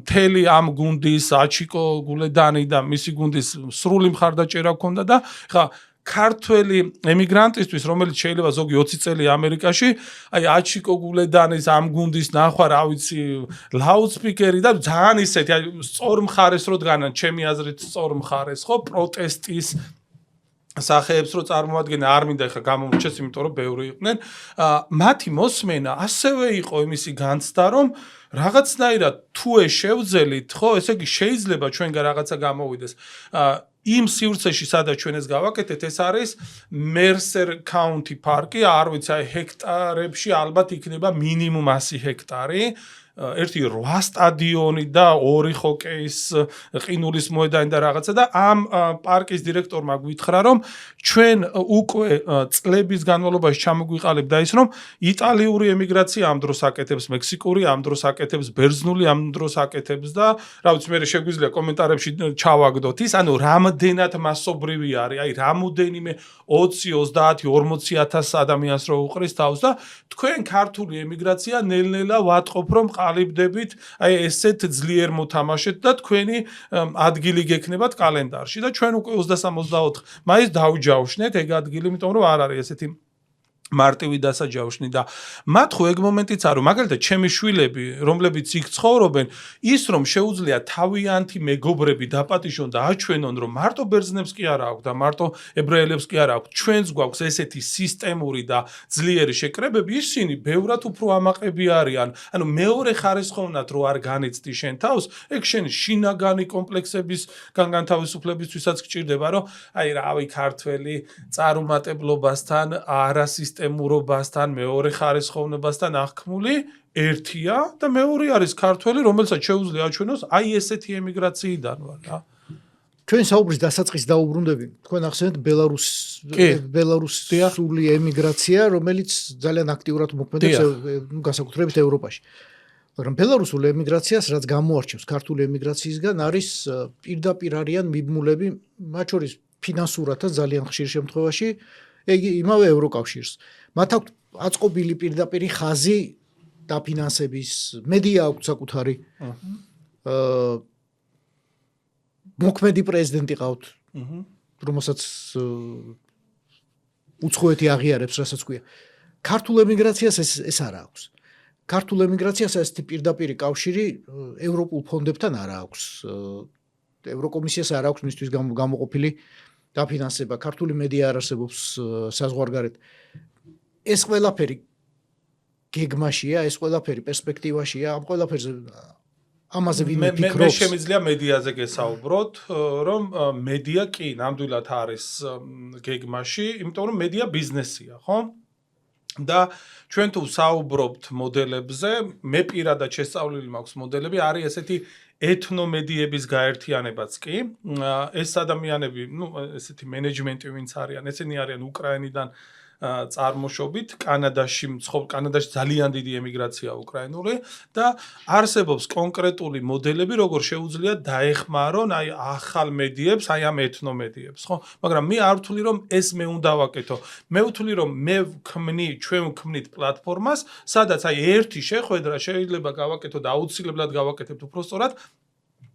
მთელი ამ გუნდის აჩიკო გულედანი და მისი გუნდის სრული მხარდაჭერა ჰქონდა და ხა ქართველი ემიგრანტისთვის, რომელიც შეიძლება ზოგი 20 წელი ამერიკაში, აი აჩიკო გულედანის ამ გუნდის ნახვა, რა ვიცი, ლაუდსპიკერი და ძალიან ისეთი, აი სწორ მხარეს რო დგანან, ჩემი აზრით სწორ მხარეს, ხო, პროტესტის სახეებს რო წარმოადგენენ, არ მინდა ხა გამომრჩეს, იმიტომ რომ ბევრი იყვნენ. მათი მოსმენა ასევე იყო იმისი განცდა, რომ რაღაცნაირად თუ შევძელით, ხო, ესე იგი შეიძლება ჩვენგან რაღაცა გამოვიდეს. იმ სივრცეში სადაც ჩვენ ეს გავაკეთეთ, ეს არის Mercer County პარკი, არ ვიცი, აი ჰექტარებში ალბათ იქნება მინიმუმ 100 ჰექტარი. ერთი 8 სტადიონი და 2 ჰოკეის ყინულის მოედანი და რაღაცა და ამ პარკის დირექტორმა გვითხრა რომ ჩვენ უკვე წლების განმავლობაში ჩამოგვიყალიბდა ის რომ იტალიური ემიგრაცია ამ დროს აკეთებს, მექსიკური ამ დროს აკეთებს, ბერძნული ამ დროს აკეთებს და რა ვიცი მე შეგვიძლია კომენტარებში ჩავაგდოთ ის, ანუ რამდენად მასობრივი არის, აი რამოდენიმე 20, 30, 40,000 ადამიანს რო უყრის თავს და თქვენ ქართული ემიგრაცია ნელ-ნელა ვატყობ რომ ყალიბდებით, აი ესეთ ძლიერ მოთამაშეთ და თქვენი ადგილი გექნებათ კალენდარში და ჩვენ უკვე 23-24 მაისს დავჯავშნეთ ეგ ადგილი, იმიტომ რომ არ არის ესეთი მარტივი დასაჯავშნი და მათ ხო ეგ მომენტიცაა რომ მაგალითად ჩემი შვილები რომლებიც იქ ცხოვრობენ ის რომ შეუძლია თავიანთი მეგობრები დაპატიჟონ და აჩვენონ რომ მარტო ბერძნებს კი არა აქვს და მარტო ებრაელებს კი არა აქვს ჩვენც გვაქვს ესეთი სისტემური და ძლიერი შეკრებები ისინი ბევრად უფრო ამაყები არიან ანუ მეორე ხარისხოვნად რო არ განიცდი შენ თავს ეგ შენ შინაგანი კომპლექსების განთავისუფლებისთვისაც გჭირდება რომ აი რავი ქართველი წარუმატებლობასთან არასისტემურობასთან მეორე ხარისხოვნობასთან აღქმული ერთია და მეორე არის ქართველი რომელსაც შეუძლია აჩვენოს აი ესეთი ემიგრაციიდან ვარ რა ჩვენ საუბრის დასაწყის დაუბრუნდები თქვენ ახსენეთ ბელარუსული ემიგრაცია რომელიც ძალიან აქტიურად მოქმედებს განსაკუთრებით ევროპაში მაგრამ ბელარუსული ემიგრაციას რაც გამოარჩევს ქართული ემიგრაციისგან არის პირდაპირ არიან მიბმულები მათ შორის ფინანსურადაც ძალიან ხშირ შემთხვევაში იმავე ევროკავშირს მათ აქვს აწყობილი პირდაპირი ხაზი დაფინანსების მედია აქვს საკუთარი მოქმედი პრეზიდენტი ყავთ რომელსაც უცხოეთი აღიარებს რასაც ქვია ქართულ ემიგრაციას ეს არ აქვს ქართულ ემიგრაციას ესეთი პირდაპირი კავშირი ევროპულ ფონდებთან არ აქვს ევროკომისიას არ აქვს მისთვის გამოყოფილი დაფინანსება ქართული მედია არ არსებობს საზღვარგარეთ ეს ყველაფერი გეგმაშია ეს ყველაფერი პერსპექტივაშია ამ ყველაფერზე ამაზე ვინმე ფიქრობს მე შემიძლია მედიაზე გესაუბროთ რომ მედია კი ნამდვილად არის გეგმაში იმიტომ რომ მედია ბიზნესია ხო და ჩვენ თუ საუბრობთ მოდელებზე მე პირადად შესწავლილი მაქვს მოდელები არის ესეთი ეთნომედიების გაერთიანებაც კი ეს ადამიანები ნუ ესეთი მენეჯმენტი ვინც არიან ესენი არიან უკრაინიდან წარმოშობით კანადაში ძალიან დიდი ემიგრაცია უკრაინული და არსებობს კონკრეტული მოდელები როგორ შეუძლია დაეხმარონ აი ახალ მედიებს აი ამ ეთნომედიებს ხო მაგრამ მე არ ვთვლი რომ ეს მე უნდა ვაკეთო მე ვთვლი რომ მე ჩვენ ვქმნით პლატფორმას სადაც აი ერთი შეხვედრა შეიძლება გავაკეთო და აუცილებლად გავაკეთებთ უფრო სწორად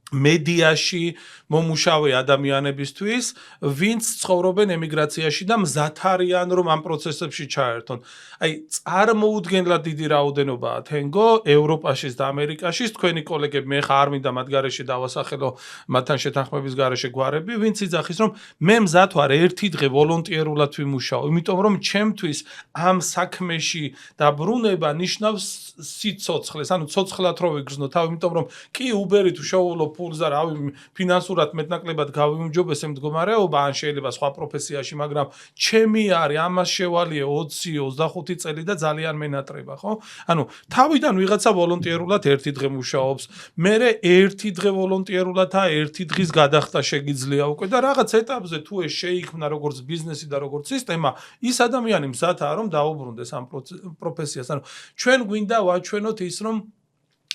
მედიაში მომუშავე ადამიანებისთვის, ვინც ცხოვრობენ ემიგრაციაში და მზად არიან რომ ამ პროცესებში ჩაერთონ. აი, წარმოუდგენლად დიდი რაოდენობაა თენგო ევროპაშიც და ამერიკაშიც, თქვენი კოლეგები, მე ხარ მინდა მათ გარეშე დავასახელო, მათთან შეთანხმების გარეშე გვარები, ვინც იძახის რომ მე მზად ვარ ერთი დღე ვოლონტიერულად ვიმუშაო, იმიტომ რომ ჩემთვის ამ საქმეში დაბრუნება ნიშნავს სიცოცხლეს, ანუ ცოცხლად რო ვიგრძნო თავი, იმიტომ რომ კი უბერი თუ შეუვლო ფულს და რავი ფინანსურად მეტნაკლებად გავიმჯობესე მდგომარეობა, ან შეიძლება სხვა პროფესიაში, მაგრამ ჩემი არის ამას შევალიე 20-25 წელი და ძალიან მენატრება, ხო? ანუ თავიდან ვიღაცა ვოლონტიერულად ერთი დღე მუშაობს, მერე ერთი დღე ვოლონტიერულად და ერთი დღის გადახდა შეგიძლია უკვე და რაღაც ეტაპზე თუ ეს შეიქმნა როგორც ბიზნესი და როგორც სისტემა, ის ადამიანი მზადაა რომ დაუბრუნდეს ამ პროფესიას. ანუ ჩვენ გვინდა ვაჩვენოთ ის რომ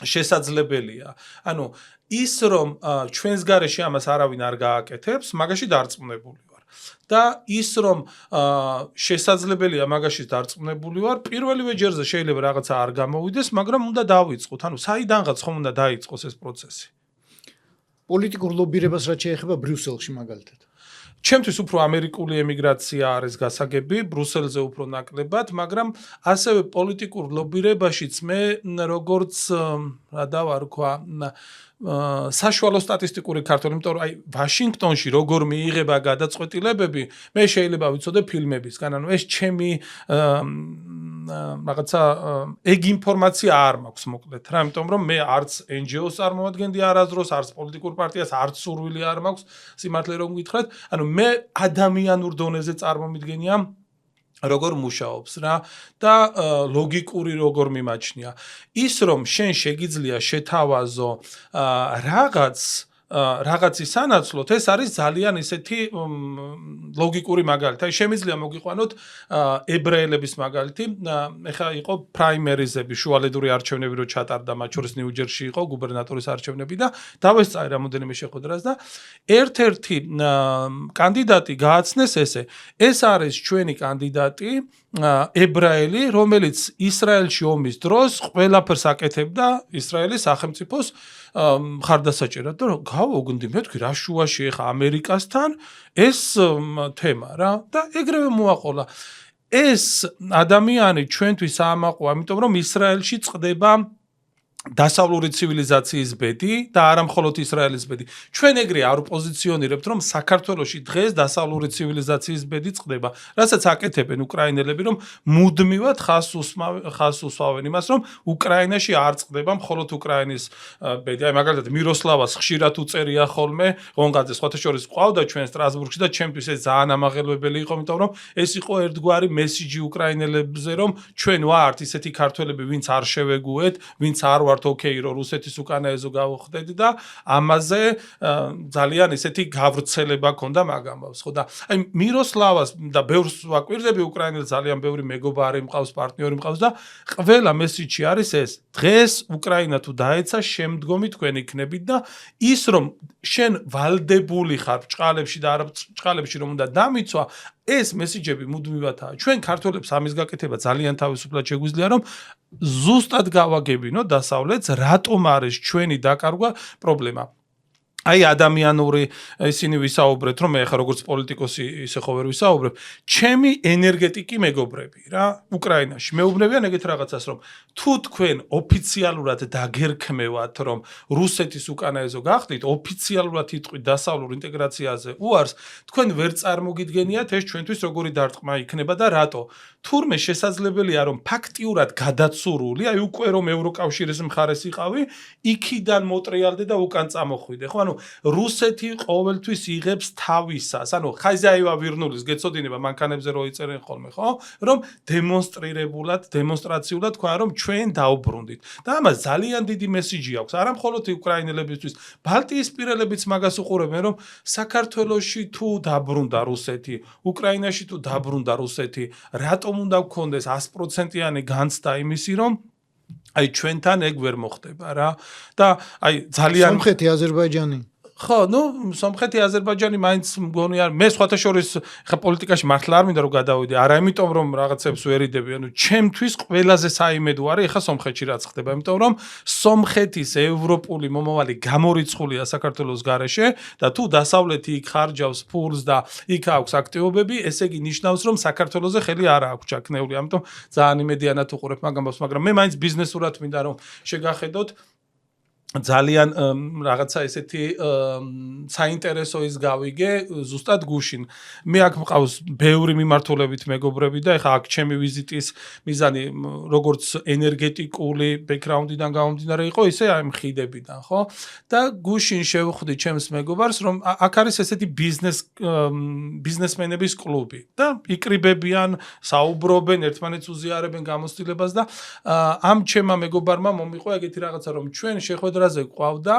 შესაძლებელია. ანუ ის რომ ჩვენს გარეშე ამას არავინ არ გააკეთებს, მაგაში დარწმუნებული ვარ. და ის რომ შესაძლებელია მაგაში დარწმუნებული ვარ, პირველივე ჯერზე შეიძლება რაღაცა არ გამოვიდეს, მაგრამ უნდა დავიწყოთ. ანუ საიდანღაც ხომ უნდა დაიწყოს ეს პროცესი. პოლიტიკურ ლობირებას რაც შეეხება ბრიუსელში მაგალითად. ჩემთვის უფრო ამერიკული ემიგრაცია არის გასაგები, ბრუსელზე უფრო ნაკლებად, მაგრამ ასევე პოლიტიკურ ლობირებაშიც მე როგორც რა დავარქვა, საშუალო სტატისტიკური ქართველი, იმიტომ რომ აი ვაშინგტონში როგორ მიიღება გადაწყვეტილებები, მე შეიძლება ვიცოდე ფილმებისგან, ანუ ეს ჩემი რაღაცა ეგ ინფორმაცია არ მაქვს მოკლედ რა, იმიტომ რომ მე არც NGO-ს წარმოვადგენდი არასდროს, არც პოლიტიკურ პარტიას, არც სურვილი არ მაქვს, სიმართლე რომ გითხრათ, ანუ მე ადამიანურ დონეზე წარმომიდგენია როგორ მუშაობს რა და ლოგიკური როგორ მიმაჩნია. ის რომ შენ შეგიძლია შეთავაზო რაღაცის სანაცვლოდ, ეს არის ძალიან ისეთი ლოგიკური მაგალითი. აი შემიძლია მოგიყვანოთ ებრაელების მაგალითი. ეხლა იყო პრაიმერიზები, შუალედური არჩევნები რო ჩატარდა, მათ შორის ნიუ-ჯერსში იყო გუბერნატორის არჩევნები და დავესწარი რამოდენიმე შეხვედრას და ერთ-ერთი კანდიდატი გააცნეს ესე. ეს არის ჩვენი კანდიდატი ებრაელი, რომელიც ისრაელში ომის დროს ყველაფერს აკეთებდა ისრაელის სახელმწიფოს მხარდასაჭერად და გავოგნდი მე თქვი რა შუაში ეხა ამერიკასთან ეს თემა რა და ეგრევე მოაყოლა. ეს ადამიანი ჩვენთვის აამაყვა, იმიტომ რომ ისრაელში წყდება დასავლური ცივილიზაციის ბედი და არა მხოლოდ ისრაელის ბედი. ჩვენ ეგრე არ პოზიციონირებთ, რომ საქართველოში დღეს დასავლური ცივილიზაციის ბედი წყდება, რასაც აკეთებენ უკრაინელები, რომ მუდმივად ხას უსვავენ იმას, რომ უკრაინაში არ წყდება მხოლოდ უკრაინის ბედი. აი მაგალითად მიროსლავას ხშირად უწერია ხოლმე ღონღაძე, სხვათა შორის ყავდა ჩვენ სტრასბურგში და ჩემთვის ეს ძალიან ამაღელვებელი იყო, იმიტომ რომ ეს იყო ერთგვარი მესიჯი უკრაინელებზე, რომ ჩვენ ვართ ისეთი ქართველები, ვინც არ შევეგუეთ, ვინც არ ვართ ოკეი, რომ რუსეთის უკანაეზო გავხდეთ და ამაზე ძალიან ისეთი გავრცელება ქონდა მაგ ამბავს, ხო და აი მიროსლავას და ბევრს ვაკვირდები უკრაინელს ძალიან ბევრი მეგობარი მყავს, პარტნიორი მყავს და ყველა მესიჯი არის ეს. დღეს უკრაინა თუ დაეცა, შემდგომი თქვენ იქნებით და ის რომ შენ ვალდებული ხარ ბჭყალებში და არა ბჭყალებში რომ უნდა დამიცვა, ეს მესიჯები მუდმივადაა. ჩვენ ქართველებს ამის გაკეთება ძალიან თავისუფლად შეგვიძლია, რომ ზუსტად გავაგებინო დასავლეთს, რატომ არის ჩვენი დაკარგვა პრობლემა. აი ადამიანური ისინი ვისაუბრეთ, რომ მე ახლა როგორც პოლიტიკოსი ისე ხო ვერ ვისაუბრებ, ჩემი ენერგეტიკი მეგობრები რა, უკრაინაში. მეუბნებიან ეგეთ რაღაცას, რომ თუ თქვენ ოფიციალურად დაგერქმევათ, რომ რუსეთის უკანაეზო გახდით, ოფიციალურად იტყვით დასავლურ ინტეგრაციაზე უარს, თქვენ ვერ წარმოგიდგენიათ ეს ჩვენთვის როგორი დარტყმა იქნება და რატო? თურმე შესაძლებელია, რომ ფაქტიურად გადაცურული, აი უკვე რომ ევროკავშირის მხარეს იყავი, იქიდან მოტრიალდე და უკან წამოხვიდე, ხო? ანუ რუსეთი ყოველთვის იღებს თავისას. ანუ ხაზაევა ვირნულის გეცოდინება მანქანებზე რო იწერენ ხოლმე, ხო? რომ დემონსტრაციულად თქვა რომ ჩვენ დაუბრუნდით. და ამას ძალიან დიდი მესიჯი აქვს, არა მხოლოდ უკრაინელებისთვის, ბალტიისპირელებიც მაგას უყურებენ, რომ საქართველოში თუ დაბრუნდა რუსეთი, უკრაინაში თუ დაბრუნდა რუსეთი, რატომ უნდა გქონდეს 100%-იანი განცდა იმისი, რომ აი ჩვენთან ეგ ვერ მოხდება რა და აი ძალიან სომხეთი, აზერბაიჯანი ხო, ნუ სომხეთი აზერბაიჯანი მაინც მგონი არ მე სხვათა შორის ხა პოლიტიკაში მართლა არ მინდა რომ გადავიდე, არა იმიტომ რომ რაღაცებს ვერიდები, ანუ ჩემთვის ყველაზე საიმედო არის ხა სომხეთში რაც ხდება, იმიტომ რომ სომხეთის ევროპული მომავალი გამორიცხულია საქართველოს გარეშე და თუ დასავლეთი იქ ხარჯავს ფულს და იქ აქვს აქტივობები, ესე იგი ნიშნავს რომ საქართველოზე ხელი არ აქვს ჩაქნეული, ამიტომ ძალიან იმედიანად უყურებ მაგრამ მე მაინც ბიზნესურად მინდა რომ შეგახედოთ ძალიან რაღაცა ესეთი საინტერესო ის გავიგე ზუსტად გუშინ. მე აქ მყავს ბევრი მიმართულებით მეგობრები და ეხა აქ ჩემი ვიზიტის მიზანი როგორც ენერგეტიკული ბექგრაუნდიდან გამომდინარე იყო, ისე აი მხიდებიდან, ხო? და გუშინ შევხვდი ჩემს მეგობარს, რომ აქ არის ესეთი ბიზნესმენების კლუბი და იკრიბებიან, საუბრობენ, ერთმანეთს უზიარებენ გამოცდილებას და ამ ჩემმა მეგობარმა მომიყვა ეგეთი რაღაცა, რომ ჩვენ შეხვედრაზე ყავდა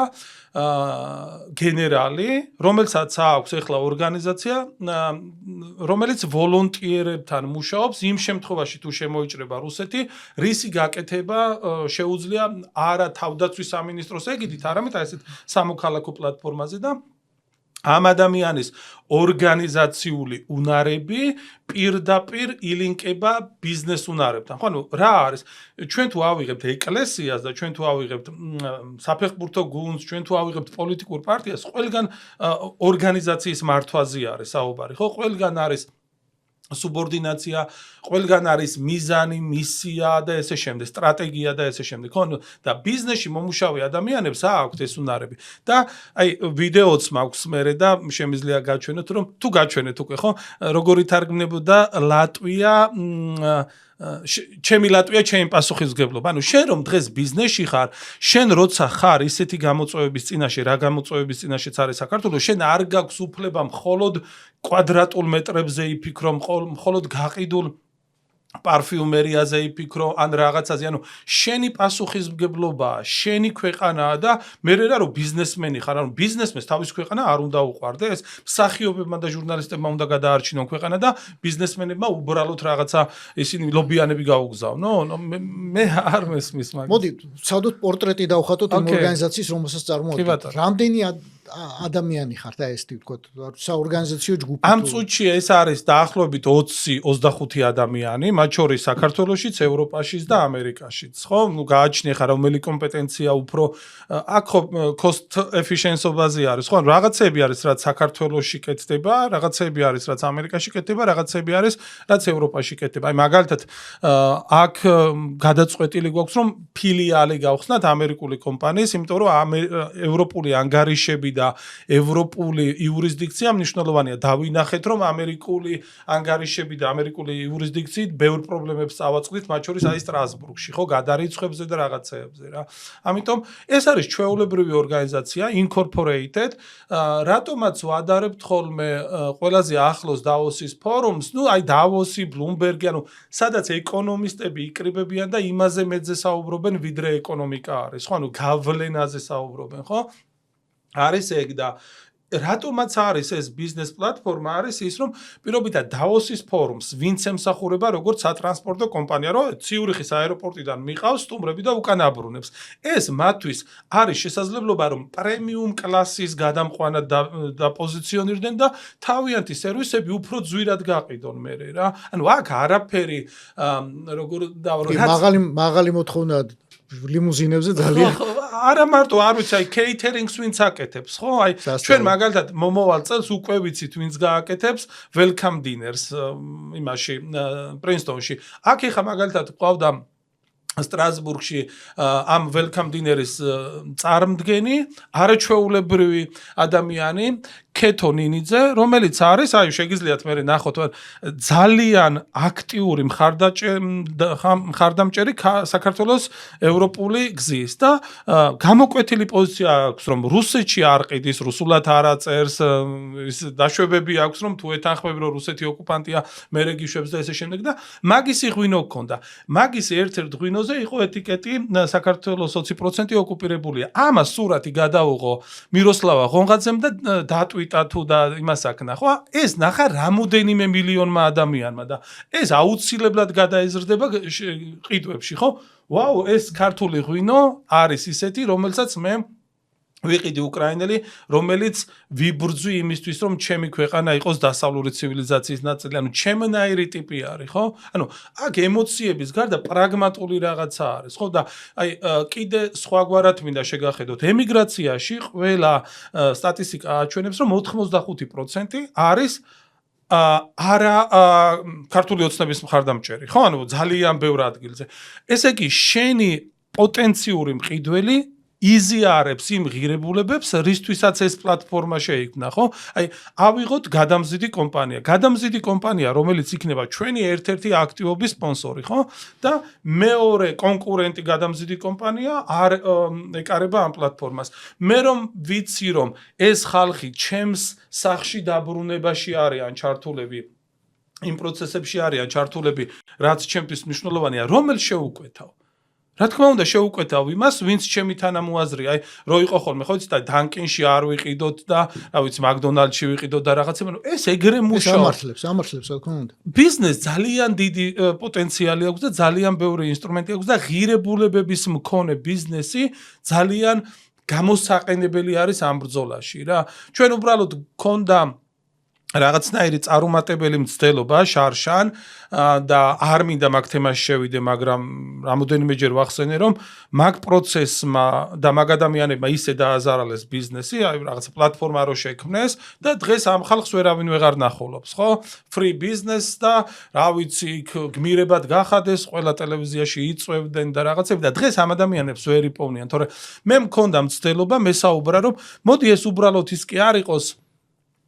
გენერალი, რომელსაც აქვს ახლა ორგანიზაცია, რომელიც ვოლონტიერებთან მუშაობს იმ შემთხვევაში თუ შემოიჭრება რუსეთი, რისი გაკეთება შეუძლია არა თავდაცვის სამინისტროს ეგიდით, არამედ აი ესეთ სამოქალაქო პლატფორმაზე და ამ ადამიანის ორგანიზაციული უნარები პირდაპირ ილინკება ბიზნეს უნარებთან. ხო, ანუ რა არის? ჩვენ თუ ავიღებთ ეკლესიას და ჩვენ თუ ავიღებთ საფეხბურთო გუნდს, ჩვენ თუ ავიღებთ პოლიტიკურ პარტიას, ყველგან ორგანიზაციის მართვაზე არის საუბარი. ხო, ყველგან არის სუბორდინაცია, ყველგან არის მიზანი, მისია და ესე შემდეგ, სტრატეგია და ესე შემდეგ. ხო, და ბიზნესში მომუშავე ადამიანებს აქვთ ეს უნარები. და აი ვიდეოც მაქვს მერე და შემიძლია გაჩვენოთ, რომ თუ გაჩვენეთ უკვე, ხო, როგორი თარგმნებოდა ლატვია ჩემი ლატვია ჩემი პასუხისმგებლობა. ანუ შენ რომ დღეს ბიზნესში ხარ, შენ როცა ხარ ისეთი გამოწვევების წინაშე, რა გამოწვევების წინაშეც არის საქართველოს, შენ არ გაქვს უფლება მხოლოდ კვადრატულ მეტრებზე იფიქრო, მხოლოდ გაყიდულ პარფიუმერიაზე იფიქრო ან რაღაცაზე, ანუ შენი პასუხისმგებლობაა, შენი ქვეყანაა და მე რა რომ ბიზნესმენი ხარ, ანუ ბიზნესმენს თავის ქვეყანა არ უნდა უყვარდეს, მსახიობებმა და ჟურნალისტებმა უნდა გადაარჩინონ ქვეყანა და ბიზნესმენებმა უბრალოდ რაღაცა ისინი ლობიანები გაუგზავნო, მე არ მესმის მაგ. მოდი, ვცადოთ პორტრეტი დავხატოთ იმ ორგანიზაციის, რომელსაც წარმოადგენთ. რამდენი ადამიანი ხართ და ეს თვითონ საორგანიზაციო ჯგუფი? ამ წუთში ეს არის დაახლოებით 20-25 ადამიანი, მათ შორის საქართველოშიც, ევროპაშიც და ამერიკაშიც, ხო? ნუ გააჩნია ხა რომელი კომპეტენცია უფრო აქ ხო cost efficiency-ობაზე არის, ხო? რაღაცები არის, რაც საქართველოში კეთდება, რაღაცები არის, რაც ამერიკაში კეთდება, რაღაცები არის, რაც ევროპაში კეთდება. აი მაგალითად, აქ გადაწყვეტილი გვაქვს, რომ ფილიალი გავხსნათ ამერიკული კომპანიის, იმიტომ რომ ევროპული ანგარიშები და ევროპული იურისდიქცია მნიშვნელოვანია. დავინახეთ, რომ ამერიკული ანგარიშები და ამერიკული იურისდიქციით ბევრ პრობლემებს წავაწყდით, მათ შორის აი სტრასბურგში, ხო, გადარიცხვებზე და რაღაცეებზე რა. ამიტომ ეს არის ჩვეულებრივი ორგანიზაცია, incorporated, რატომაც ვადარებთ ხოლმე ყველაზე ახლოს დავოსის ფორუმს, ნუ აი დავოსი, ბლუმბერგი, ანუ სადაც ეკონომისტები იკრიბებიან და იმაზე მეძე საუბრობენ, ვიდრე ეკონომიკა არის, ხო, ანუ გავლენაზე საუბრობენ, ხო? არის ეგ და რატომაც არის ეს ბიზნეს პლატფორმა არის ის რომ პირობითად დავოსის ფორუმს ვინც ემსახურება როგორც სატრანსპორტო კომპანია რომ ციურიხის აეროპორტიდან მიყავს სტუმრები და უკან აბრუნებს ეს მათთვის არის შესაძლებლობა რომ პრემიუმ კლასის გადამყვანად დაპოზიციონირდნენ და თავიანთი სერვისები უფრო ძვირად გაყიდონ მერე რა ანუ აქ არაფერი როგორ მაღალი მოთხოვნა ლიმუზინებზე ძალიან არა მარტო არ ვიცი აი კეითერინგს ვინც აკეთებს ხო აი ჩვენ მაგალითად მომავალ წელს უკვე ვიცით ვინც გააკეთებს welcome dinners იმაში პრინსტონში აქ ეხა მაგალითად ყავდა სტრასბურგში ამ welcome dinner-ის წარმდგენი არაჩვეულებრივი ადამიანი ქეთო ნინიძე რომელიც არის აი შეგიძლიათ მე ნახოთ ძალიან აქტიური მხარდამჭერი საქართველოს ევროპული გზის და გამოკვეთილი პოზიცია აქვს რომ რუსეთში არ ყიდის რუსულად არ აწერს ის დაშვებები აქვს რომ თუ ეთანხმები რომ რუსეთი ოკუპანტია მე რეგიშვებს და ესე შემდეგ და მაგისი ღვინო გქონდა მაგისი ერთ-ერთ ღვინოზე იყო ეტიკეტი საქართველოს 20% ოკუპირებულია ამას სურათი გადაუღო მიროსლავა ღონღაძემ და დატვი თუ და იმას აქნა ხო ეს ნახა რამოდენიმე მილიონმა ადამიანმა და ეს აუცილებლად გადაეზრდება ყიდვებში ხო ვაუ ეს ქართული ღვინო არის ისეთი რომელსაც მე ვიყიდი უკრაინელი, რომელიც ვიბრძვი იმისთვის, რომ ჩემი ქვეყანა იყოს დასავლური ცივილიზაციის ნაწილი, ანუ ჩემნაირი ტიპი არის, ხო? ანუ აქ ემოციების გარდა პრაგმატული რაღაცა არის, ხო? და აი კიდე სხვაგვარად მინდა შეგახედოთ. ემიგრაციაში ყველა სტატისტიკა აჩვენებს, რომ 85% არის არა ქართული ოცნების მხარდამჭერი, ხო? ანუ ძალიან ბევრ ადგილზე. ესე იგი, შენი პოტენციური მყიდველი იზიარებს იმ ღირებულებებს, რისთვისაც ეს პლატფორმა შეიქმნა, ხო? აი, ავიღოთ გადამზიდი კომპანია. გადამზიდი კომპანია, რომელიც იქნება ჩვენი ერთ-ერთი აქტივობის სპონსორი, ხო? და მეორე კონკურენტი გადამზიდი კომპანია არ ეკარება ამ პლატფორმას. მე რომ ვიცი, რომ ეს ხალხი ჩემს სახში დაბრუნებაში არიან ჩართულები, იმ პროცესებში არიან ჩართულები, რაც ჩემთვის მნიშვნელოვანია, რომელ შეუკვეთავ? რა თქმა უნდა შეუკვეთავ იმას, ვინც ჩემი თანამოაზრია, აი რო იყო ხოლმე, ხო იცით, დანკინში არ ვიყიდოთ და, რა ვიცი, მაკდონალდში ვიყიდოთ და რაღაცა, ეს ეგრე მუშაობს. ამართლებს, რა თქმა უნდა. ბიზნეს ძალიან დიდი პოტენციალი აქვს და ძალიან ბევრი ინსტრუმენტი აქვს და ღირებულებების მქონე ბიზნესი ძალიან გამოსაყენებელი არის ამ ბრძოლაში რა. ჩვენ უბრალოდ გქონდა რაღაცნაირი წარუმატებელი მცდელობა შარშან და არ მინდა მაგ თემაში შევიდე, მაგრამ რამოდენიმეჯერ ვახსენე, რომ მაგ პროცესმა და მაგ ადამიანებმა ისე დააზარალეს ბიზნესი, აი რაღაცა პლატფორმა რო შექმნეს და დღეს ამ ხალხს ვერავინ ვეღარ ნახულობს, ხო? Free business და რა ვიცი, გმირებად გახადეს, ყველა ტელევიზიაში იწვევდნენ და რაღაცები და დღეს ამ ადამიანებს ვერ იპოვნიან, თორე მე მქონდა მცდელობა მესაუბრა, რომ მოდი ეს უბრალოდ ის კი არ იყოს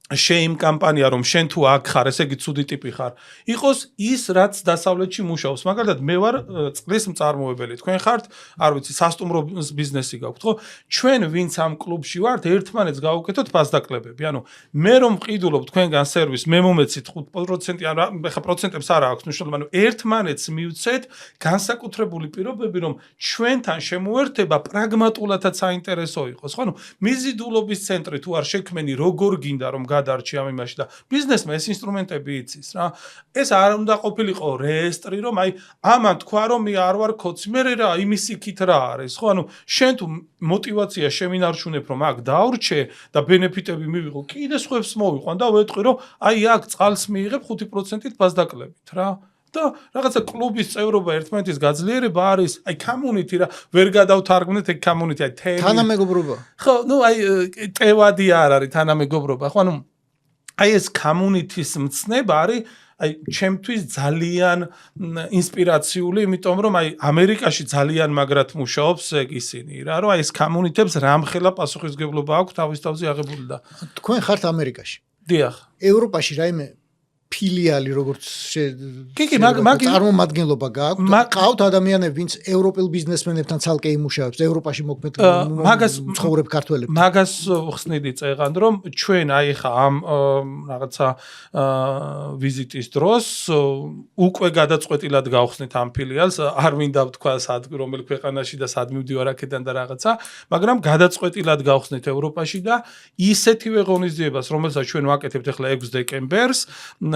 შეიმ კამპანია, რომ შენ თუ აქ ხარ, ესე იგი ცუდი ტიპი ხარ, იყოს ის, რაც დასავლეთში მუშაობს. მაგალითად, მე ვარ წყლის მწარმოებელი, თქვენ ხართ, არ ვიცი, სასტუმრო ბიზნესი გაქვთ, ხო? ჩვენ ვინც ამ კლუბში ვართ, ერთმანეთს გავუკეთოთ ფასდაკლებები. ანუ მე რომ მყიდულობ თქვენგან სერვისს, მე მომეცით 5%, ანუ ეხა პროცენტებს არ აქვს მნიშვნელობა, ანუ ერთმანეთს მივცეთ განსაკუთრებული პირობები, რომ ჩვენთან შემოერთება პრაგმატულადაც საინტერესო იყოს, ხო? ანუ მიზიდულობის ცენტრი თუ არ შექმენი, როგორ გინდა რომ გადარჩი ამ იმაში და ბიზნესმა ეს ინსტრუმენტები იცის რა. ეს არ უნდა ყოფილიყო რეესტრი, რომ აი ამან თქვა, რომ მე არ ვარ ქოცი, მე რა იმის იქით რა არის, ხო? ანუ შენ თუ мотивация შემინარჩუნებ, რომ აქ დავრჩე და ბენეფიტები მივიღო, კიდე სხვებს მოვიყვან და ვეტყვი, რომ აი აქ წყალს მიიღებ 5%-ით ფასდაკლებით რა. და რაღაცა კლუბის წევრობა ერთმანეთის გაძლიერება არის, აი community რა, ვერ გადავთარგმნეთ ეგ community, აი თემი. თანამეგობრობა. ხო, ნუ აი ტევადი არ არის თანამეგობრობა, ხო, ანუ აი ეს community-ის მცნება არის აი ჩემთვის ძალიან ინსპირაციული, იმიტომ რომ აი ამერიკაში ძალიან მაგრად მუშაობს ეგ ისინი რა, რომ აი ეს community-ებს რამხელა პასუხისგებლობა აქვს თავის თავზე აღებული და თქვენ ხართ ამერიკაში. დიახ. ევროპაში რაიმე ფილიალი როგორც კი, წარმომადგენლობა გააქვთ. ყავთ ადამიანები, ვინც ევროპელ ბიზნესმენებთან ცალკე იმუშავებს, ევროპაში მოქმედ მცხოვრებ ქართველები. მაგას ხსნიდი წეღან, რომ ჩვენ აი ხა ამ რაღაცა ვიზიტის დროს უკვე გადაწყვეტილად გავხსნით ამ ფილიალს, არ მინდა ვთქვა სად რომელ ქვეყანაში და სად მივდივარ აქედან და რაღაცა, მაგრამ გადაწყვეტილად გავხსნით ევროპაში და ისეთივე ღონისძიებას, რომელსაც ჩვენ ვაკეთებთ ახლა 6 დეკემბერს,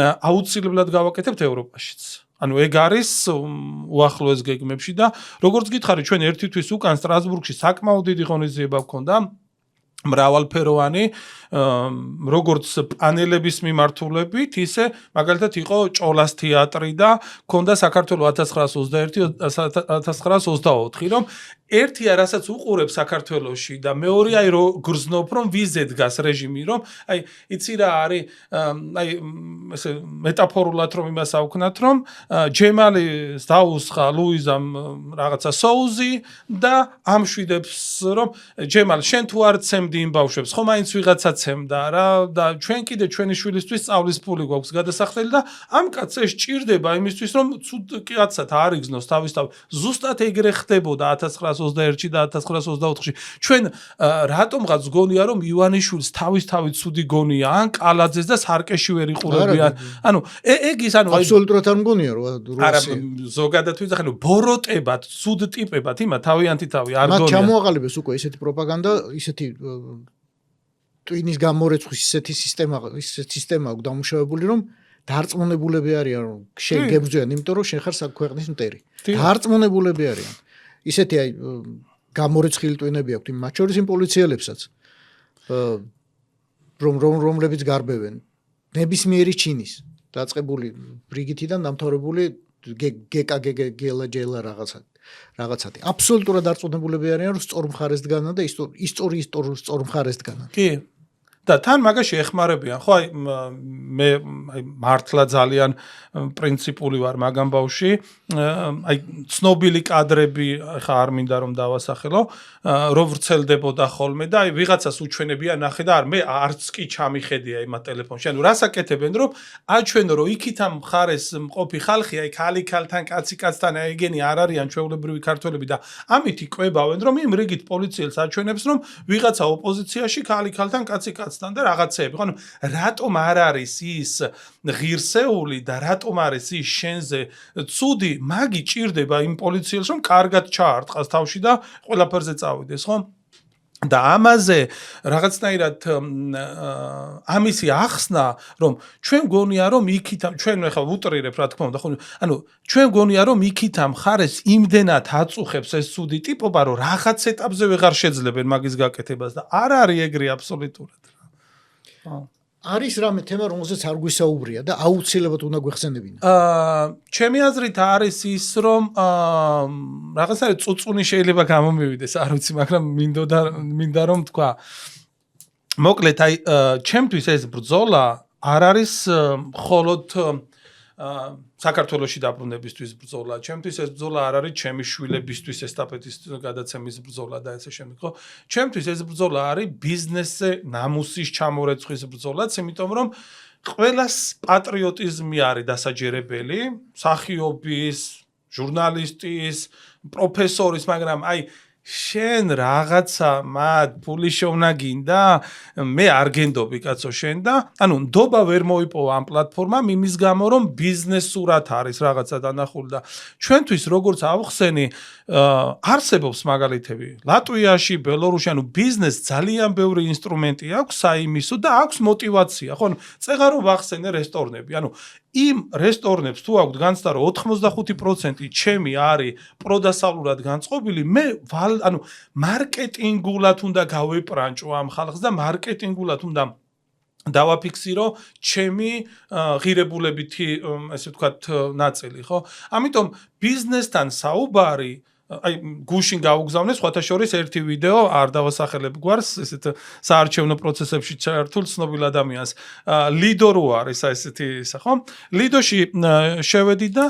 აუცილებლად გავაკეთებთ ევროპაშიც. ანუ ეგ არის უახლოეს გეგმებში და როგორც გითხარი, ჩვენ ერთი თვის უკან სტრასბურგში საკმაოდ დიდი ღონისძიება გქონდა, მრავალფეროვანი, როგორც პანელების მიმართულებით, ისე მაგალითად იყო ჭოლას თეატრი და გქონდა საქართველოს 1920-1924, რომ ერთია, რასაც უყურებ საქართველოში და მეორე აი რო გრძნობ, რომ ვიზე დგას რეჟიმი, რომ აი იცი რა არის, აი ესე მეტაფორულად რომ იმას აუქნათ, რომ ჯემალის დაუსხა ლუიზამ რაღაცა სოუზი და ამშვიდებს, რომ ჯემალ შენ თუ არ ცემდი იმ ბავშვებს, ხო მაინც ვიღაცა ცემდა რა და ჩვენ კიდე ჩვენი შვილისთვის სწავლის ფული გვაქვს გადასახდელი და ამ კაცს ეს ჭირდება იმისთვის, რომ ცუდ კაცად არ იგზნოს თავისთავად. ზუსტად ეგრე ხდებოდა 1921-ში და 1924-ში. ჩვენ რატომღაც გონია, რომ ივანიშვილს თავისთავად ცუდი გონია, ან კალაძეს და სარკეში ვერ იყურებიან. ანუ ეგ ის ანუ აბსოლუტურად არ მგონია, რომ არა ზოგადად ვიძახენ, ბოროტებად, ცუდ ტიპებად, იმა თავიანთი თავი არ გონია. მათ ჩამოაყალიბეს უკვე ესეთი პროპაგანდა, ისეთი ტვინის გამორეცხვის ისეთი სისტემა აქვს დამუშავებული, რომ დარწმუნებულები არიან, რომ შენ გებრძვიან, იმიტომ რომ შენ ხარ საქმე ქვეყნის მტერი. დარწმუნებულები არიან. ისეთი აი გამორიცხილი ტვინები აქვთ, მათ შორის იმ პოლიციელებსაც, რომლებიც გარბევენ ნებისმიერი ჩინის დაწყებული ბრიგითიდან დამთავრებული გელა რაღაცათი. აბსოლუტურად არწმუნებულები არიან, რომ სწორ მხარეს დგანან და ისტორიის სწორ მხარეს დგანან. კი. და თან მაგაში ეხმარებიან, ხო აი მე მართლა ძალიან პრინციპული ვარ მაგამ ბავში, აი ცნობილი კადრები ხა არ მინდა რომ დავასახელო, რომ ვრცელდებოდა ხოლმე და აი ვიღაცას უჩვენებია ნახე და მე არც კი ჩამიხედია იმათ ტელეფონში. ანუ რას აკეთებენ, რომ აჩვენო რომ იქით ამ მხარეს მყოფი ხალხი, აი ქალი-ქალთან, კაცი-კაცთან ეგენი არ არიან ჩვეულებრივი ქართველები და ამით იკვებავენ, რომ იმ რიგით პოლიციელს აჩვენებს, რომ ვიღაცა ოპოზიციაში ქალი-ქალთან, კაცი-კაცთან და რაღაცეები. ხო, ანუ რატომ არ არის ის ღირსეული და რატომ არის ის შენზე ცუდი, მაგი ჭირდება იმ პოლიციელს, რომ კარგად ჩაარტყას თავში და ყველაფერზე წავიდეს, ხო? და ამაზე რაღაცნაირად ამისი ახსნა, რომ ჩვენ გონია რომ იქით ჩვენ ახლა ვუტრირებ რა თქმა უნდა, ხო? ანუ ჩვენ გონია რომ იქით ამ ხარეს იმდენად აწუხებს ეს ცუდი ტიპობა, რომ რაღაც ეტაპზე ვეღარ შეძლებენ მაგის გაკეთებას და არ არის ეგრე აბსოლუტურად. არის რამე თემა, რომელზეც არ გვისაუბრია და აუცილებლად უნდა გვეხსენებინა. ჩემი აზრით არის ის, რომ რაღაცა წუწუნი შეიძლება გამომივიდეს, არ ვიცი, მაგრამ მინდა რომ თქვა. მოკლედ, აი, ჩემთვის ეს ბრძოლა არ არის მხოლოდ საქართველოში დაბრუნებისთვის ბრძოლა. ჩემთვის ეს ბრძოლა არ არის ჩემი შვილებისთვის ესტაფეტის გადაცემის ბრძოლა და ესე შემდეგ, ხო? ჩემთვის ეს ბრძოლა არის ბიზნესზე ნამუსის ჩამორეცხვის ბრძოლაც, იმიტომ რომ ყველას პატრიოტიზმი არის დასაჯერებელი, მსახიობის, ჟურნალისტის, პროფესორის, მაგრამ აი შენ რაღაცა მათ ფული შოვნა გინდა, მე არ გენდობი კაცო შენ და ანუ ნდობა ვერ მოიპოვა ამ პლატფორმამ იმის გამო რომ ბიზნესურად არის რაღაცა დანახული და ჩვენთვის როგორც ავხსენი არსებობს მაგალითები ლატვიაში, ბელორუსში, ანუ ბიზნეს ძალიან ბევრი ინსტრუმენტი აქვს საიმისო და აქვს мотиваცია, ხო? წეღარო ვახსენე რესტორნები, ანუ იმ რესტორნებს თუ აქვთ განცდა რომ 85% ჩემი არის პროდასავლურად განწყობილი, მე ანუ მარკეტინგულად უნდა გავეპრანჭო ამ ხალხს და მარკეტინგულად უნდა დავაფიქსირო ჩემი ღირებულებითი ესე ვთქვათ ნაწილი, ხო? ამიტომ ბიზნესთან საუბარი აი გუშინ გავუგზავნეს სხვათა შორის ერთი ვიდეო არ დავასახელებ გვარს ესეთ საარჩევნო პროცესებში ჩართულ ცნობილ ადამიანს ლიდო რო არის ესეთი ისა ხო ლიდოში შევედი და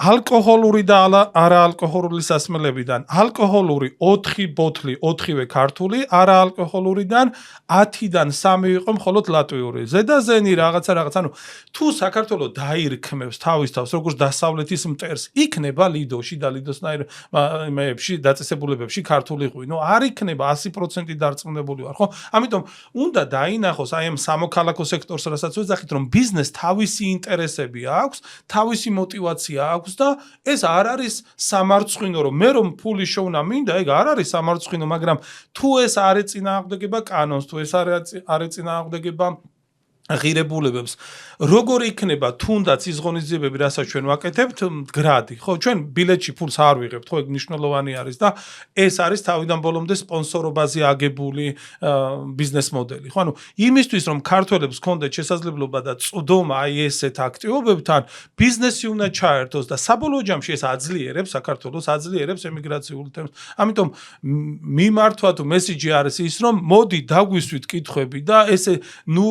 ალკოჰოლური და არაალკოჰოლური სასმელებიდან ალკოჰოლური 4 ბოთლი 4-ვე ქართული არაალკოჰოლურიდან 10-დან 3 იყო მხოლოდ ლატვიური ზედაზენი რაღაც ანუ თუ საქართველოს დაირქმევს თავის თავს როგორც დასავლეთის მტერს იქნება ლიდოში და ლიდოსნაირ მეებში დაწესებულებებში ქართული ღვინო არ იქნება 100% დარწმუნებული ვარ ხო ამიტომ უნდა დაინახოს აი ამ სამოქალაქო სექტორს რასაც ვეძახით რომ ბიზნეს თავისი ინტერესები აქვს თავისი мотиваცია აქვს და ეს არ არის სამარცხვინო რომ მე რომ ფული შოვნა მინდა ეგ არ არის სამარცხვინო მაგრამ თუ ეს არ ეწინააღმდეგება კანონს თუ ეს არ ეწინააღმდეგება ღირებულებებს როგორ იქნება თუნდაც ის ღონისძიებები რასაც ჩვენ ვაკეთებთ მდგრადი ხო ჩვენ ბილეთში ფულს არ ვიღებთ ხო ეგ მნიშვნელოვანი არის და ეს არის თავიდან ბოლომდე სპონსორობაზე აგებული ბიზნეს მოდელი ხო ანუ იმისთვის რომ ქართველებს ქონდეთ შესაძლებლობა და წვდომა აი ესეთ აქტივობებთან ბიზნესი უნდა ჩაერთოს და საბოლოო ჯამში ეს აძლიერებს საქართველოს აძლიერებს ემიგრაციულ თემს ამიტომ მიმართვა თუ მესიჯი არის ის რომ მოდი დაგვისვით კითხვები და ესე ნუ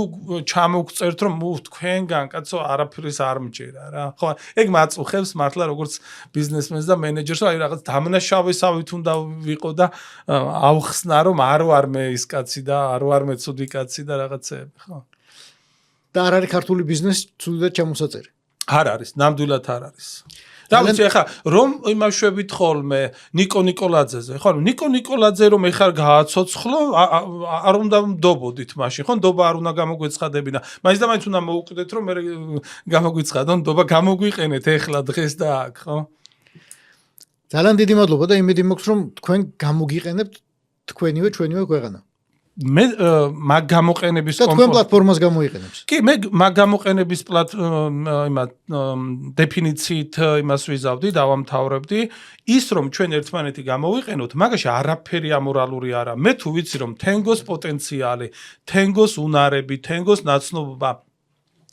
მოგწერთ რომ თქვენგან კაცო არაფრის არ მჯერა რა ხო ეგ მაწუხებს მართლა როგორც ბიზნესმენს და მენეჯერს აი რაღაც დამნაშავესავით უნდა ვიყო და ავხსნა რომ არ ვარ მე ის კაცი და არ ვარ მე ცუდი კაცი და რაღაცეები ხო და არ არის ქართული ბიზნესი ცუდად ჩამოსაწერი არ არის ნამდვილად არ არის და ვიცი ახლა რომ იმაშვებით ხოლმე ნიკო ნიკოლაძეზე ხო ნიკო ნიკოლაძე რომ ეხარ გააცოცხლო არ უნდა მდობოდით მაშინ ხო ნდობა არ უნდა გამოგვეცხადებინა მაინც და მაინც უნდა მოუკვდეთ რომ მე გამოგვიცხადო ნდობა გამოგვიყენეთ ეხლა დღეს და აქ ხო ძალიან დიდი მადლობა და იმედი მაქვს რომ თქვენ გამოგიყენებთ თქვენივე ჩვენივე ქვეყანა მე მაგ გამოყენების და თქვენ პლატფორმას გამოიყენებს. კი, მე მაგ გამოყენების დეფინიციით იმას ვიზავდი, დავამთავრებდი, ის რომ ჩვენ ერთმანეთი გამოვიყენოთ, მაგაში არაფერი ამორალური არა. მე თუ ვიცი რომ თენგოს პოტენციალი, თენგოს უნარები, თენგოს ნაცნობა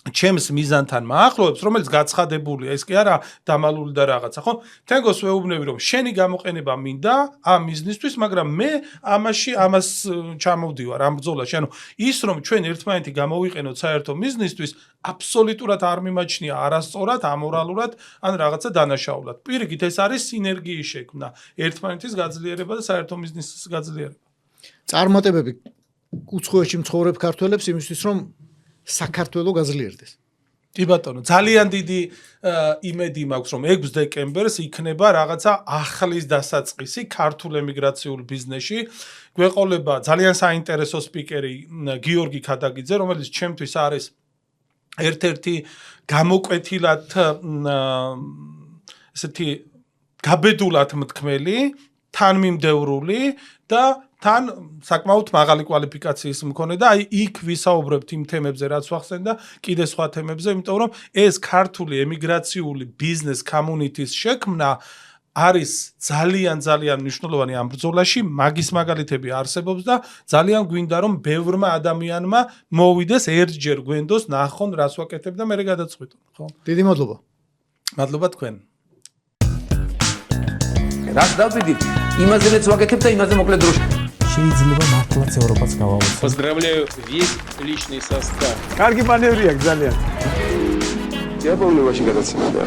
ჩემს მიზანთან მაახლოვებს, რომელიც გაცხადებულია, ეს კი არა დამალული და რაღაცა, ხო? თენგოს ვეუბნები რომ შენი გამოყენება მინდა ამ მიზნისთვის, მაგრამ მე ამას ჩამოვდივარ ამ ბრძოლაში. ანუ ის რომ ჩვენ ერთმანეთი გამოვიყენოთ საერთო მიზნისთვის, აბსოლუტურად არ მიმაჩნია არასწორად, ამორალურად, ან რაღაცა დანაშაულად. პირიქით, ეს არის სინერგიის შექმნა, ერთმანეთის გაძლიერება და საერთო მიზნის გაძლიერება. წარმატებები უცხოეთში მცხოვრებ ქართველებს იმისთვის რომ საქართველო გაძლიერდეს. კი ბატონო, ძალიან დიდი იმედი მაქვს, რომ 6 დეკემბერს იქნება რაღაცა ახლის დასაწყისი ქართულ ემიგრაციულ ბიზნესში. გვეყოლება ძალიან საინტერესო სპიკერი გიორგი ქადაგიძე, რომელიც ჩემთვის არის ერთ-ერთი გამოკვეთილად ესეთი გაბედულად მთქმელი, თანმიმდევრული და თან საკმაოდ მაღალი კვალიფიკაციის მქონე და აი იქ ვისაუბრებთ იმ თემებზე, რაც ვახსენდა, კიდე სხვა თემებზე, იმიტომ რომ ეს ქართული ემიგრაციული ბიზნეს კომუნიტის შექმნა არის ძალიან მნიშვნელოვანი ამ ბრძოლაში, მაგის მაგალითები არსებობს და ძალიან გვინდა რომ ბევრმა ადამიანმა მოვიდეს ერთჯერ გვენდოს ნახონ რას ვაკეთებ და მერე გადაწყვიტონ, ხო? დიდი მადლობა. მადლობა თქვენ. რაც დავდივით, იმაზეც ვაკეთებ და იმაზე მოკლედ დროში. შეიძლება მართლაც ევროპას გავავოცოთ. Поздравляю весь личный состав. კარგი მანევრია ძალიან. დიაპოვნებაში გადაცემა და